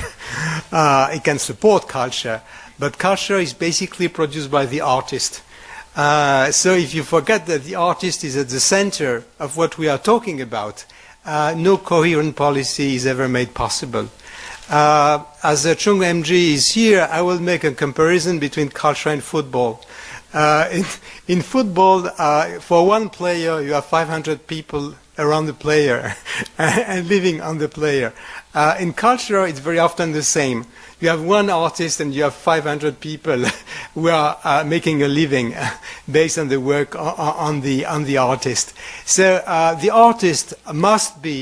It can support culture, but culture is basically produced by the artist. So if you forget that the artist is at the center of what we are talking about, no coherent policy is ever made possible. As Chung MG is here, I will make a comparison between culture and football. In football, for one player, you have 500 people around the player and living on the player. In culture, it's very often the same. You have one artist and you have 500 people who are making a living based on the work on the artist. So the artist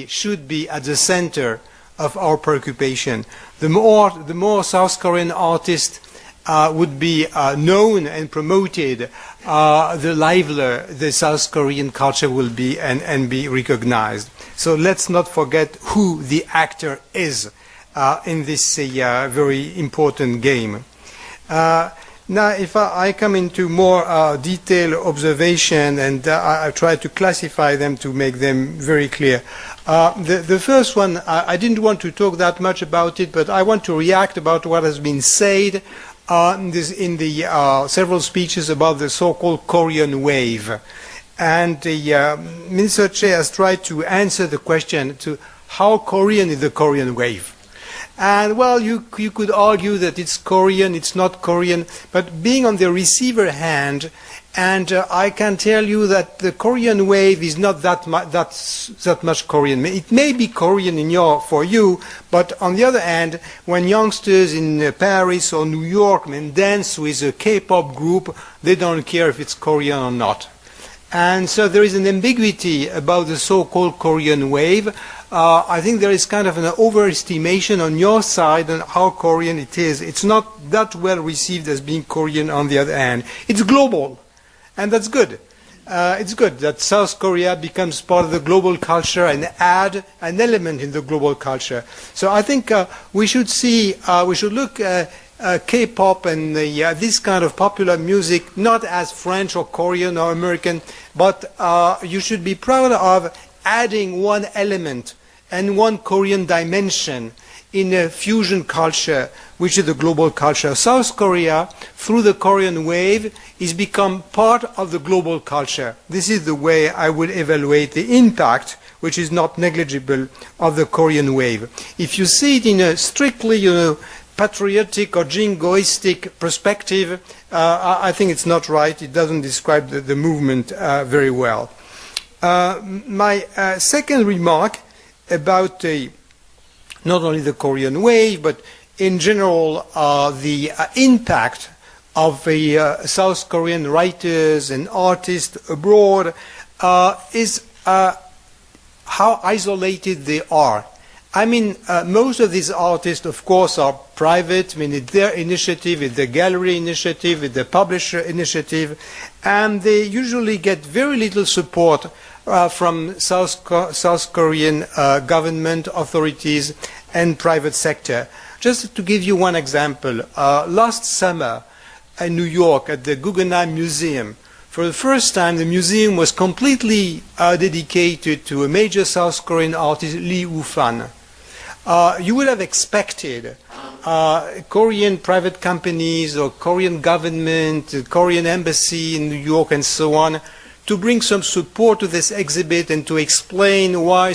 should be at the center of our preoccupation. The more South Korean artists would be known and promoted, the livelier the South Korean culture will be and be recognized. So let's not forget who the actor is in this very important game. Now, if I come into more detailed observation, and I try to classify them to make them very clear. The first one, I didn't want to talk that much about it, but I want to react about what has been said in the several speeches about the so-called Korean wave. And the Minister Che has tried to answer the question to how Korean is the Korean wave. And, well, you could argue that it's Korean, it's not Korean, but being on the receiver hand, and I can tell you that the Korean wave is not that much Korean. It may be Korean for you, but on the other hand, when youngsters in Paris or New York dance with a K-pop group, they don't care if it's Korean or not. And so there is an ambiguity about the so-called Korean wave. I think there is kind of an overestimation on your side on how Korean it is. It's not that well received as being Korean on the other hand. It's global, and that's good. It's good that South Korea becomes part of the global culture and add an element in the global culture. So I think we should look K-pop and this kind of popular music not as French or Korean or American, but you should be proud of adding one element and one Korean dimension in a fusion culture, which is the global culture. South Korea, through the Korean wave, is become part of the global culture. This is the way I would evaluate the impact, which is not negligible, of the Korean wave. If you see it in a strictly, patriotic or jingoistic perspective, I think it's not right. It doesn't describe the movement very well. My second remark about not only the Korean wave, but in general the impact of South Korean writers and artists abroad is how isolated they are. I mean, most of these artists, of course, are private. I mean, it's their initiative, it's the gallery initiative, it's the publisher initiative, and they usually get very little support from South Korean government authorities and private sector. Just to give you one example, last summer in New York at the Guggenheim Museum, for the first time the museum was completely dedicated to a major South Korean artist, Lee Woo-fan. You would have expected Korean private companies or Korean government, Korean embassy in New York and so on, to bring some support to this exhibit and to explain why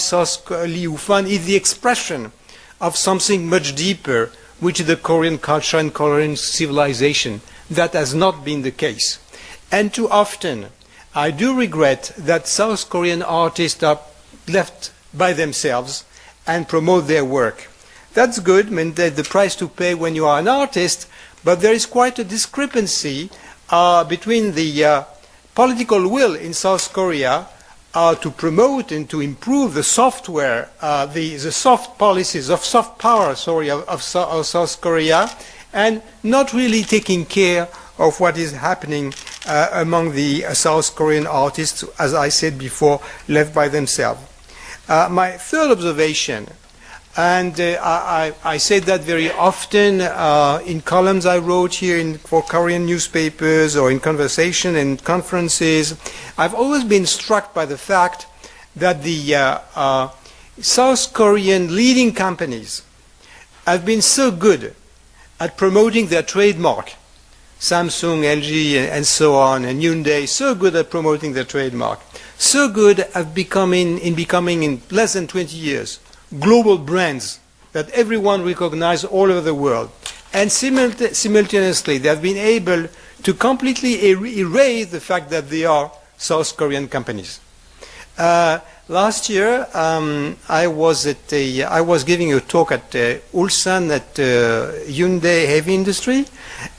Lee Woo-fan is the expression of something much deeper, which is the Korean culture and Korean civilization. That has not been the case. And too often, I do regret that South Korean artists are left by themselves and promote their work. That's good, I mean, the price to pay when you are an artist, but there is quite a discrepancy between the political will in South Korea to promote and to improve the software, the soft policies of soft power, of South Korea, and not really taking care of what is happening among the South Korean artists, as I said before, left by themselves. My third observation, and I say that very often in columns I wrote here for Korean newspapers or in conversation and conferences, I've always been struck by the fact that the South Korean leading companies have been so good at promoting their trademark, Samsung, LG, and so on, and Hyundai, so good at promoting their trademark, so good at becoming in less than 20 years global brands that everyone recognizes all over the world. And simultaneously, they have been able to completely erase the fact that they are South Korean companies. Last year, I was giving a talk at Ulsan at Hyundai Heavy Industry,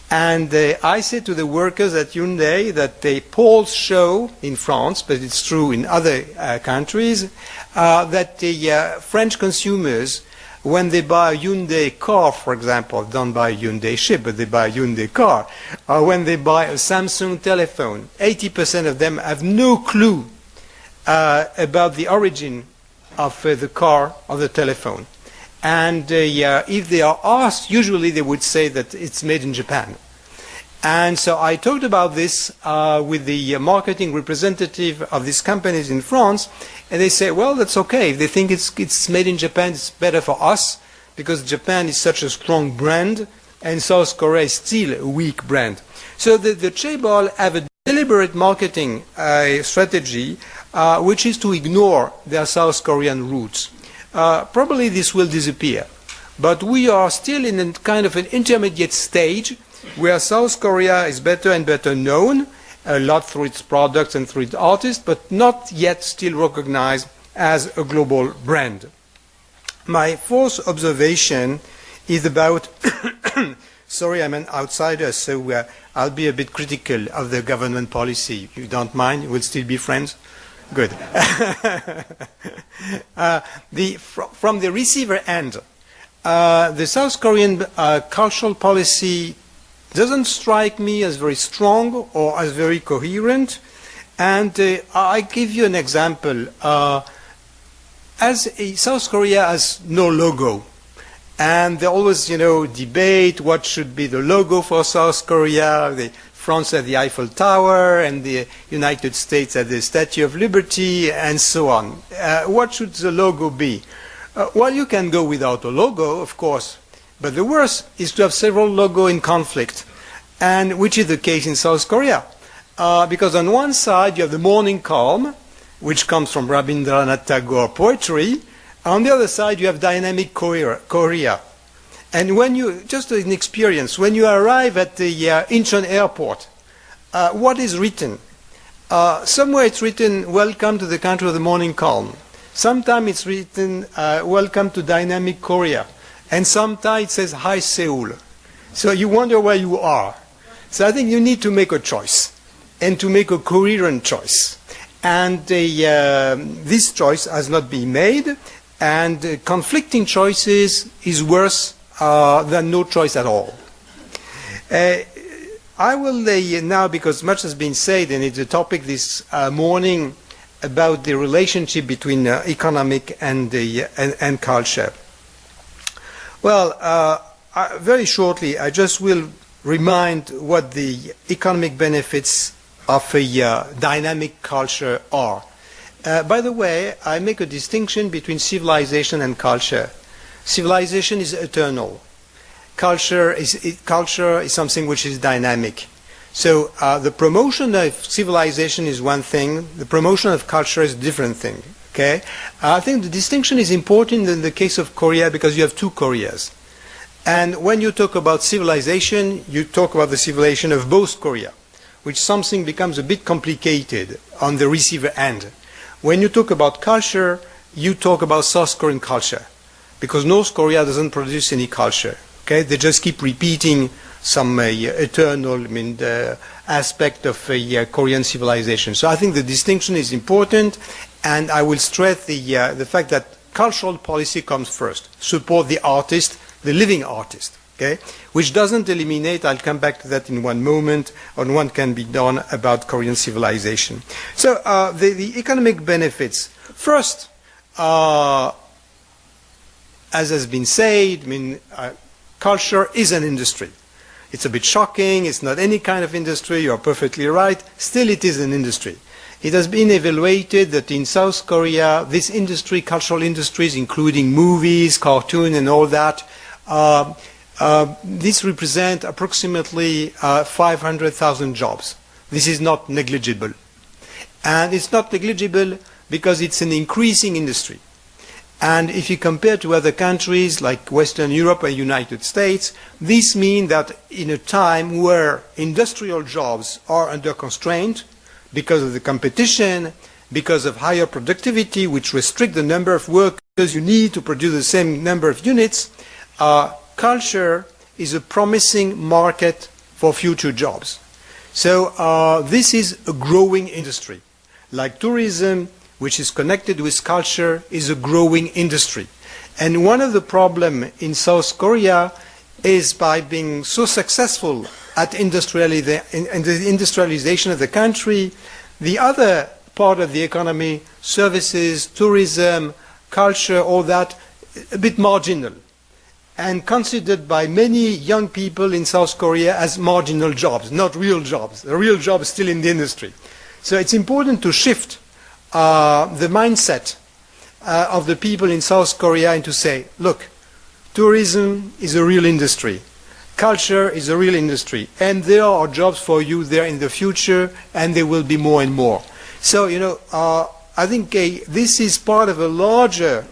and I said to the workers at Hyundai that the polls show in France, but it's true in other countries, that the French consumers, when they buy a Hyundai car, for example, don't buy a Hyundai ship, but they buy a Hyundai car, or when they buy a Samsung telephone, 80% of them have no clue about the origin of the car or the telephone. And if they are asked, usually they would say that it's made in Japan. And so I talked about this with the marketing representative of these companies in France, and they say, well, that's okay. If they think it's made in Japan, it's better for us, because Japan is such a strong brand, and South Korea is still a weak brand. So the Chaebol have a deliberate marketing strategy, which is to ignore their South Korean roots. Probably this will disappear, but we are still in a kind of an intermediate stage where South Korea is better and better known, a lot through its products and through its artists, but not yet still recognized as a global brand. My fourth observation is about, sorry, I'm an outsider, so I'll be a bit critical of the government policy. If you don't mind, we'll still be friends? Good. From the receiver end, the South Korean cultural policy doesn't strike me as very strong or as very coherent. And I give you an example. South Korea has no logo. And they always, debate what should be the logo for South Korea. France had the Eiffel Tower, and the United States had the Statue of Liberty, and so on. What should the logo be? Well, you can go without a logo, of course. But the worst is to have several logos in conflict, and which is the case in South Korea. Because on one side you have the morning calm, which comes from Rabindranath Tagore poetry. On the other side you have dynamic Korea. And when you, just an experience, when you arrive at the Incheon airport, what is written? Somewhere it's written, welcome to the country of the morning calm. Sometimes it's written, welcome to dynamic Korea. And sometimes it says, hi Seoul. So you wonder where you are. So I think you need to make a choice, and to make a coherent choice. And this choice has not been made, and conflicting choices is worse than no choice at all. I will now, because much has been said, and it's a topic this morning about the relationship between economic and culture. Well, very shortly, I just will remind what the economic benefits of a dynamic culture are. By the way, I make a distinction between civilization and culture. Civilization is eternal. Culture is something which is dynamic. So the promotion of civilization is one thing. The promotion of culture is a different thing. Okay? I think the distinction is important in the case of Korea because you have two Koreas. And when you talk about civilization, you talk about the civilization of both Korea, which something becomes a bit complicated on the receiver end. When you talk about culture, you talk about South Korean culture, because North Korea doesn't produce any culture. Okay? They just keep repeating some eternal aspect of Korean civilization. So I think the distinction is important, and I will stress the fact that cultural policy comes first. Support the artist, the living artist, okay? Which doesn't eliminate, I'll come back to that in one moment, on what can be done about Korean civilization. So the economic benefits. First, as has been said, culture is an industry. It's a bit shocking, it's not any kind of industry, you're perfectly right, still it is an industry. It has been evaluated that in South Korea, this industry, cultural industries, including movies, cartoon and all that, this represents approximately 500,000 jobs. This is not negligible. And it's not negligible because it's an increasing industry. And if you compare to other countries like Western Europe or United States, this means that in a time where industrial jobs are under constraint because of the competition, because of higher productivity, which restrict the number of workers you need to produce the same number of units, culture is a promising market for future jobs. So this is a growing industry. Like tourism, which is connected with culture, is a growing industry. And one of the problems in South Korea is by being so successful at the industrialization of the country, the other part of the economy, services, tourism, culture, all that, a bit marginal. and considered by many young people in South Korea as marginal jobs, not real jobs. The real job is still in the industry. So it's important to shift the mindset of the people in South Korea and to say, look, tourism is a real industry. Culture is a real industry. And there are jobs for you there in the future, and there will be more and more. So, I think this is part of a larger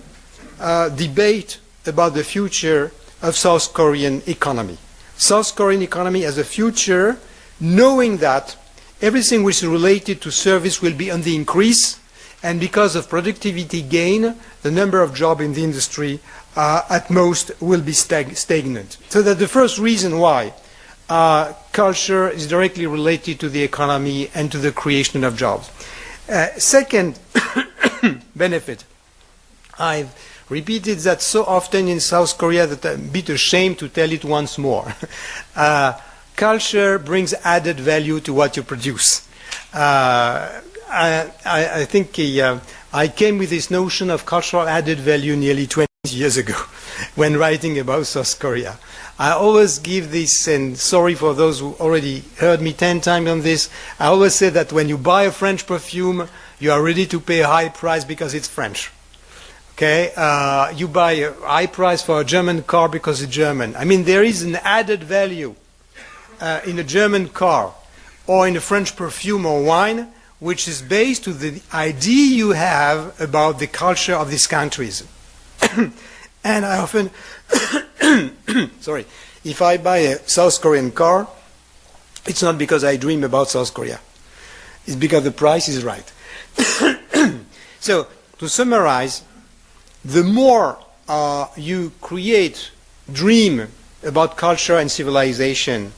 debate about the future of South Korean economy. South Korean economy has a future, knowing that everything which is related to service will be on the increase, and because of productivity gain, the number of jobs in the industry at most will be stagnant. So that's the first reason why culture is directly related to the economy and to the creation of jobs. Second benefit, I've repeated that so often in South Korea that I'm a bit ashamed to tell it once more. Culture brings added value to what you produce. I think I came with this notion of cultural added value nearly 20 years ago when writing about South Korea. I always give this, and sorry for those who already heard me 10 times on this, I always say that when you buy a French perfume, you are ready to pay a high price because it's French. Okay, you buy a high price for a German car because it's German. I mean, there is an added value in a German car or in a French perfume or wine, which is based on the idea you have about the culture of these countries. And I often, sorry, if I buy a South Korean car, it's not because I dream about South Korea. It's because the price is right. So, to summarize, the more you dream about culture and civilization,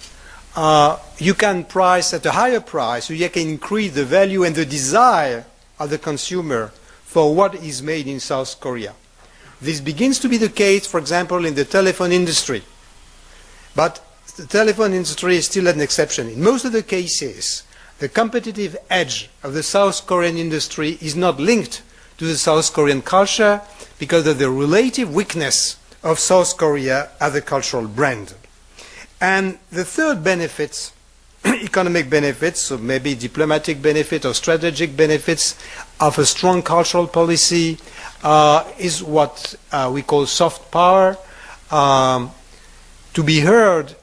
you can price at a higher price, so you can increase the value and the desire of the consumer for what is made in South Korea. This begins to be the case, for example, in the telephone industry. But the telephone industry is still an exception. In most of the cases, the competitive edge of the South Korean industry is not linked to the South Korean culture because of the relative weakness of South Korea as a cultural brand. And the third benefits, economic benefits, so maybe diplomatic benefit or strategic benefits of a strong cultural policy is what we call soft power. To be heard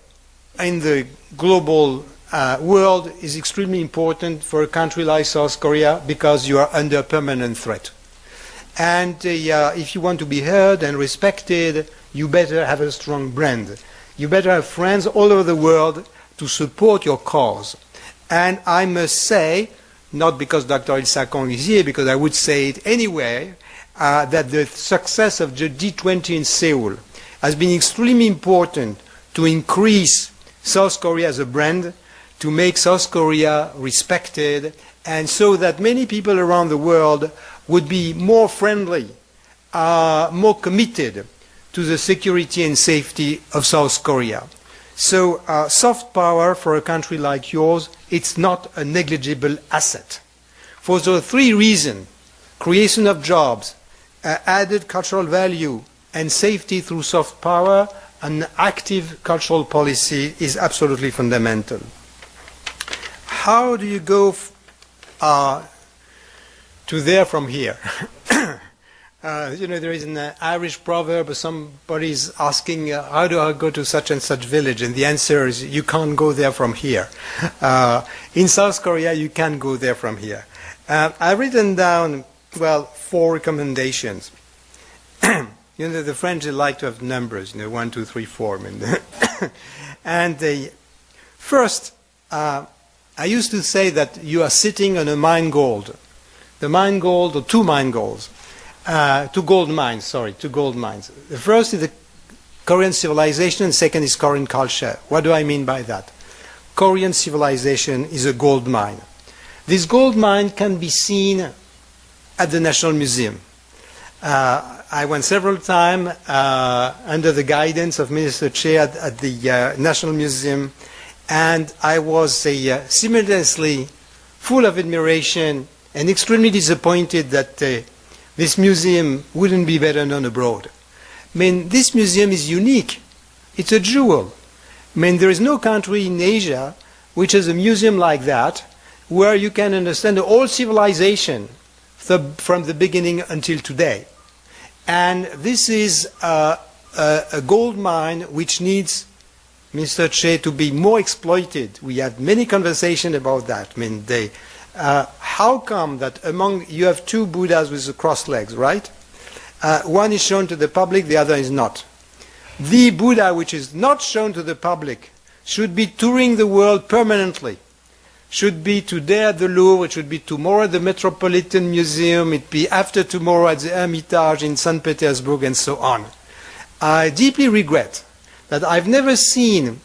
in the global world is extremely important for a country like South Korea because you are under permanent threat. And if you want to be heard and respected, you better have a strong brand. You better have friends all over the world to support your cause. And I must say, not because Dr. Il Sakong is here, because I would say it anyway, that the success of the G20 in Seoul has been extremely important to increase South Korea as a brand, to make South Korea respected, and so that many people around the world would be more friendly, more committed to the security and safety of South Korea. So soft power for a country like yours, it's not a negligible asset. For the three reasons, creation of jobs, added cultural value, and safety through soft power, an active cultural policy is absolutely fundamental. How do you go to there from here? There is an Irish proverb, somebody is asking, how do I go to such and such village? And the answer is, you can't go there from here. In South Korea, you can go there from here. I've written down, 4 recommendations. The French, they like to have numbers, 1, 2, 3, 4. And first, I used to say that you are sitting on a mine gold. The mine gold, or 2 mine golds. 2 gold mines. The first is the Korean civilization, and second is Korean culture. What do I mean by that? Korean civilization is a gold mine. This gold mine can be seen at the National Museum. I went several times under the guidance of Minister Che at the National Museum, and I was simultaneously full of admiration and extremely disappointed that this museum wouldn't be better known abroad. I mean, this museum is unique. It's a jewel. I mean, there is no country in Asia which has a museum like that, where you can understand the whole civilization from the beginning until today. And this is a gold mine which needs, Mr. Che, to be more exploited. We had many conversations about that. I mean, how come that you have two Buddhas with the crossed legs, right? One is shown to the public, the other is not. The Buddha which is not shown to the public should be touring the world permanently. Should be today at the Louvre, it should be tomorrow at the Metropolitan Museum, it be after tomorrow at the Hermitage in St. Petersburg, and so on. I deeply regret that I've never seen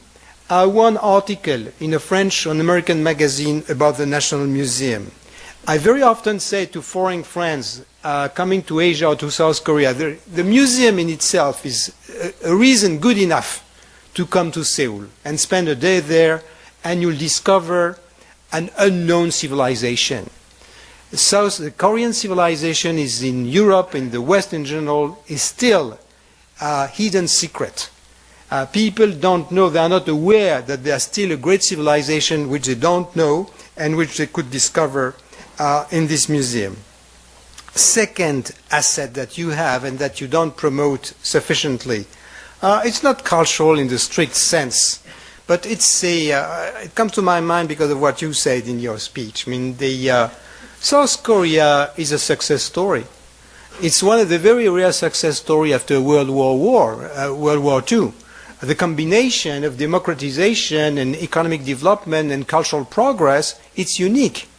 one article in a French or an American magazine about the National Museum. I very often say to foreign friends coming to Asia or to South Korea, the museum in itself is a reason good enough to come to Seoul and spend a day there, and you'll discover an unknown civilization. The Korean civilization is in Europe, in the West in general, is still a hidden secret. People don't know, they are not aware that there is still a great civilization which they don't know and which they could discover in this museum. Second asset that you have and that you don't promote sufficiently, it's not cultural in the strict sense, but it's it comes to my mind because of what you said in your speech. I mean, South Korea is a success story. It's one of the very rare success stories after World War II. The combination of democratization and economic development and cultural progress, it's unique,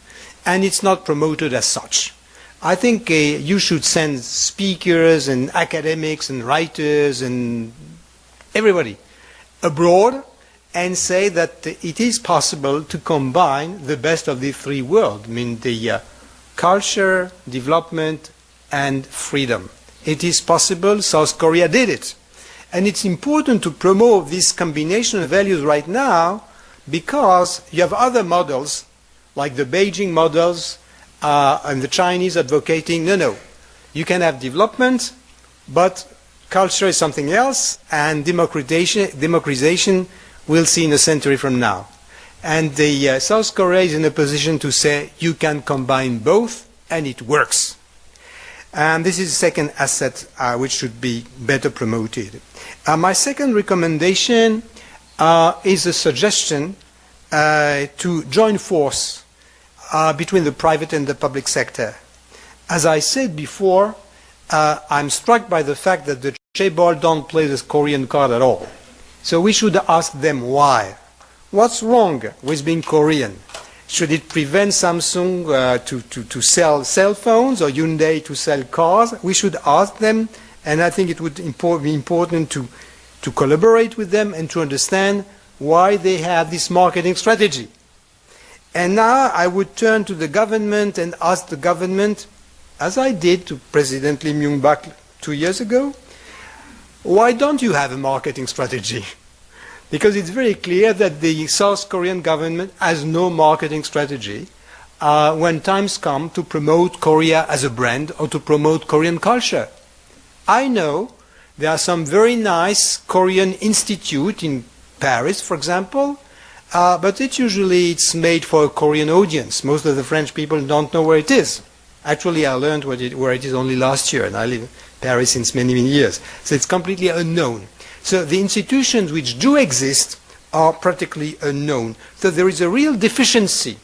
and it's not promoted as such. I think you should send speakers and academics and writers and everybody abroad and say that it is possible to combine the best of the three worlds. I mean, the culture, development, and freedom. It is possible. South Korea did it. And it's important to promote this combination of values right now because you have other models, like the Beijing models and the Chinese advocating, no, you can have development, but culture is something else, and democratization we'll see in a century from now. And the South Korea is in a position to say you can combine both, and it works. And this is the second asset which should be better promoted. My second recommendation is a suggestion to join force between the private and the public sector. As I said before, I'm struck by the fact that the chaebol don't play this Korean card at all. So we should ask them why. What's wrong with being Korean? Should it prevent Samsung to sell cell phones or Hyundai to sell cars? We should ask them, and I think it would be important to collaborate with them and to understand why they have this marketing strategy. And now I would turn to the government and ask the government, as I did to President Lee Myung-bak 2 years ago, why don't you have a marketing strategy? Because it's very clear that the South Korean government has no marketing strategy when times come to promote Korea as a brand or to promote Korean culture. I know there are some very nice Korean institute in Paris, for example, but it's made for a Korean audience. Most of the French people don't know where it is. Actually, I learned where it is only last year, and I live in Paris since many, many years. So it's completely unknown. So the institutions which do exist are practically unknown. So there is a real deficiency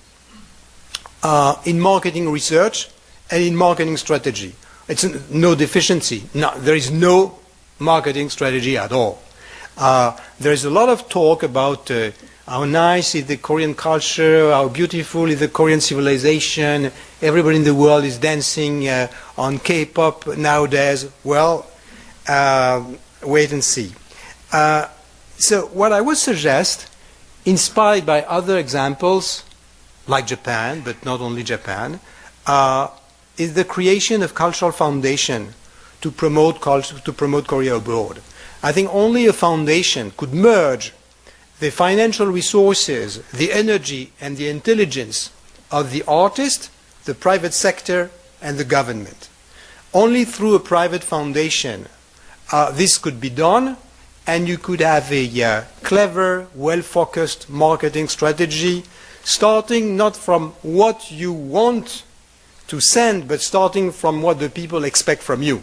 in marketing research and in marketing strategy. It's no deficiency. No, there is no marketing strategy at all. There is a lot of talk about how nice is the Korean culture, how beautiful is the Korean civilization. Everybody in the world is dancing on K-pop nowadays. Well, wait and see. So what I would suggest, inspired by other examples, like Japan, but not only Japan, is the creation of cultural foundation to promote culture, to promote Korea abroad. I think only a foundation could merge the financial resources, the energy and the intelligence of the artist, the private sector and the government. Only through a private foundation this could be done, and you could have a clever, well-focused marketing strategy, starting not from what you want to send, but starting from what the people expect from you.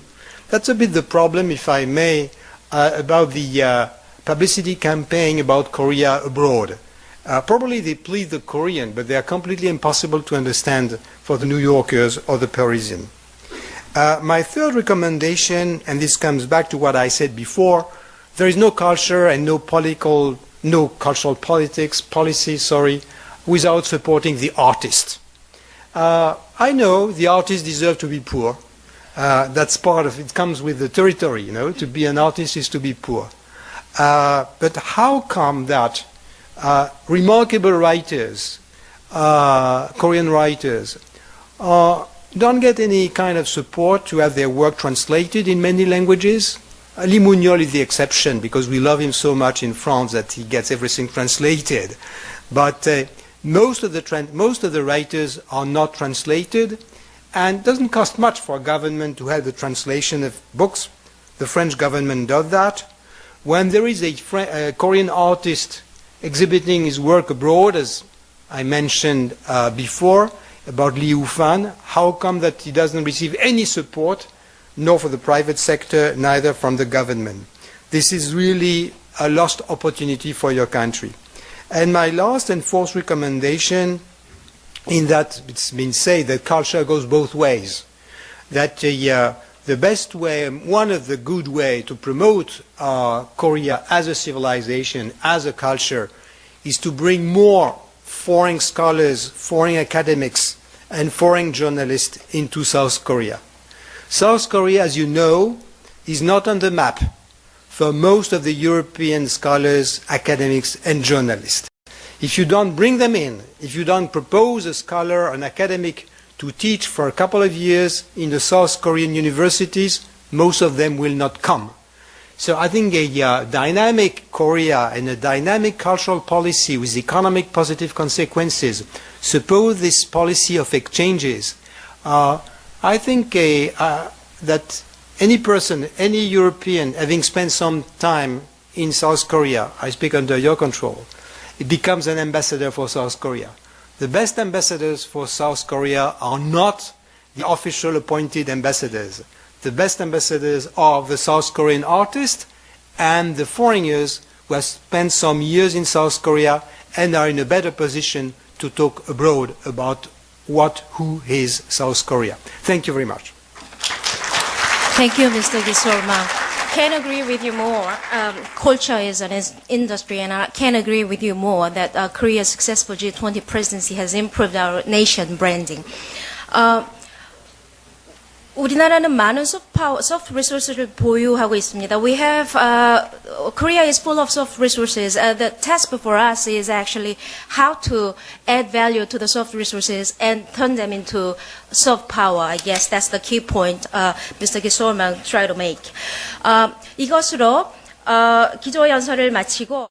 That's a bit the problem, if I may, about the publicity campaign about Korea abroad. Probably they please the Korean, but they are completely impossible to understand for the New Yorkers or the Parisian. My third recommendation, and this comes back to what I said before, there is no culture and no cultural policy, without supporting the artist. I know the artists deserve to be poor. That's part of it, comes with the territory, to be an artist is to be poor. But how come that remarkable writers, Korean writers, don't get any kind of support to have their work translated in many languages? Lee Moon-yeol is the exception because we love him so much in France that he gets everything translated. But most of the writers are not translated, and it doesn't cost much for a government to have the translation of books. The French government does that. When there is a Korean artist exhibiting his work abroad, as I mentioned before, about Lee Woo-fan, how come that he doesn't receive any support, nor for the private sector, neither from the government? This is really a lost opportunity for your country. And my last and fourth recommendation, in that it's been said that culture goes both ways, that the best way, one of the good ways to promote Korea as a civilization, as a culture, is to bring more foreign scholars, foreign academics, and foreign journalists into South Korea. South Korea, as you know, is not on the map for most of the European scholars, academics, and journalists. If you don't bring them in, if you don't propose a scholar, an academic, to teach for a couple of years in the South Korean universities, most of them will not come. So I think a dynamic Korea and a dynamic cultural policy with economic positive consequences, suppose this policy of exchanges, I think that any person, any European, having spent some time in South Korea, I speak under your control, it becomes an ambassador for South Korea. The best ambassadors for South Korea are not the official appointed ambassadors. The best ambassadors are the South Korean artists and the foreigners who have spent some years in South Korea and are in a better position to talk abroad about who is South Korea. Thank you very much. Thank you, Mr. Gisorma. Can't agree with you more. Culture is an industry, and I can't agree with you more that Korea's successful G20 presidency has improved our nation branding. 우리나라는 많은 soft resources 보유하고 있습니다. We have Korea is full of soft resources. The task for us is actually how to add value to the soft resources and turn them into soft power. I guess that's the key point Mr. Gisorman tried to make. 이것으로 기조연설을 마치고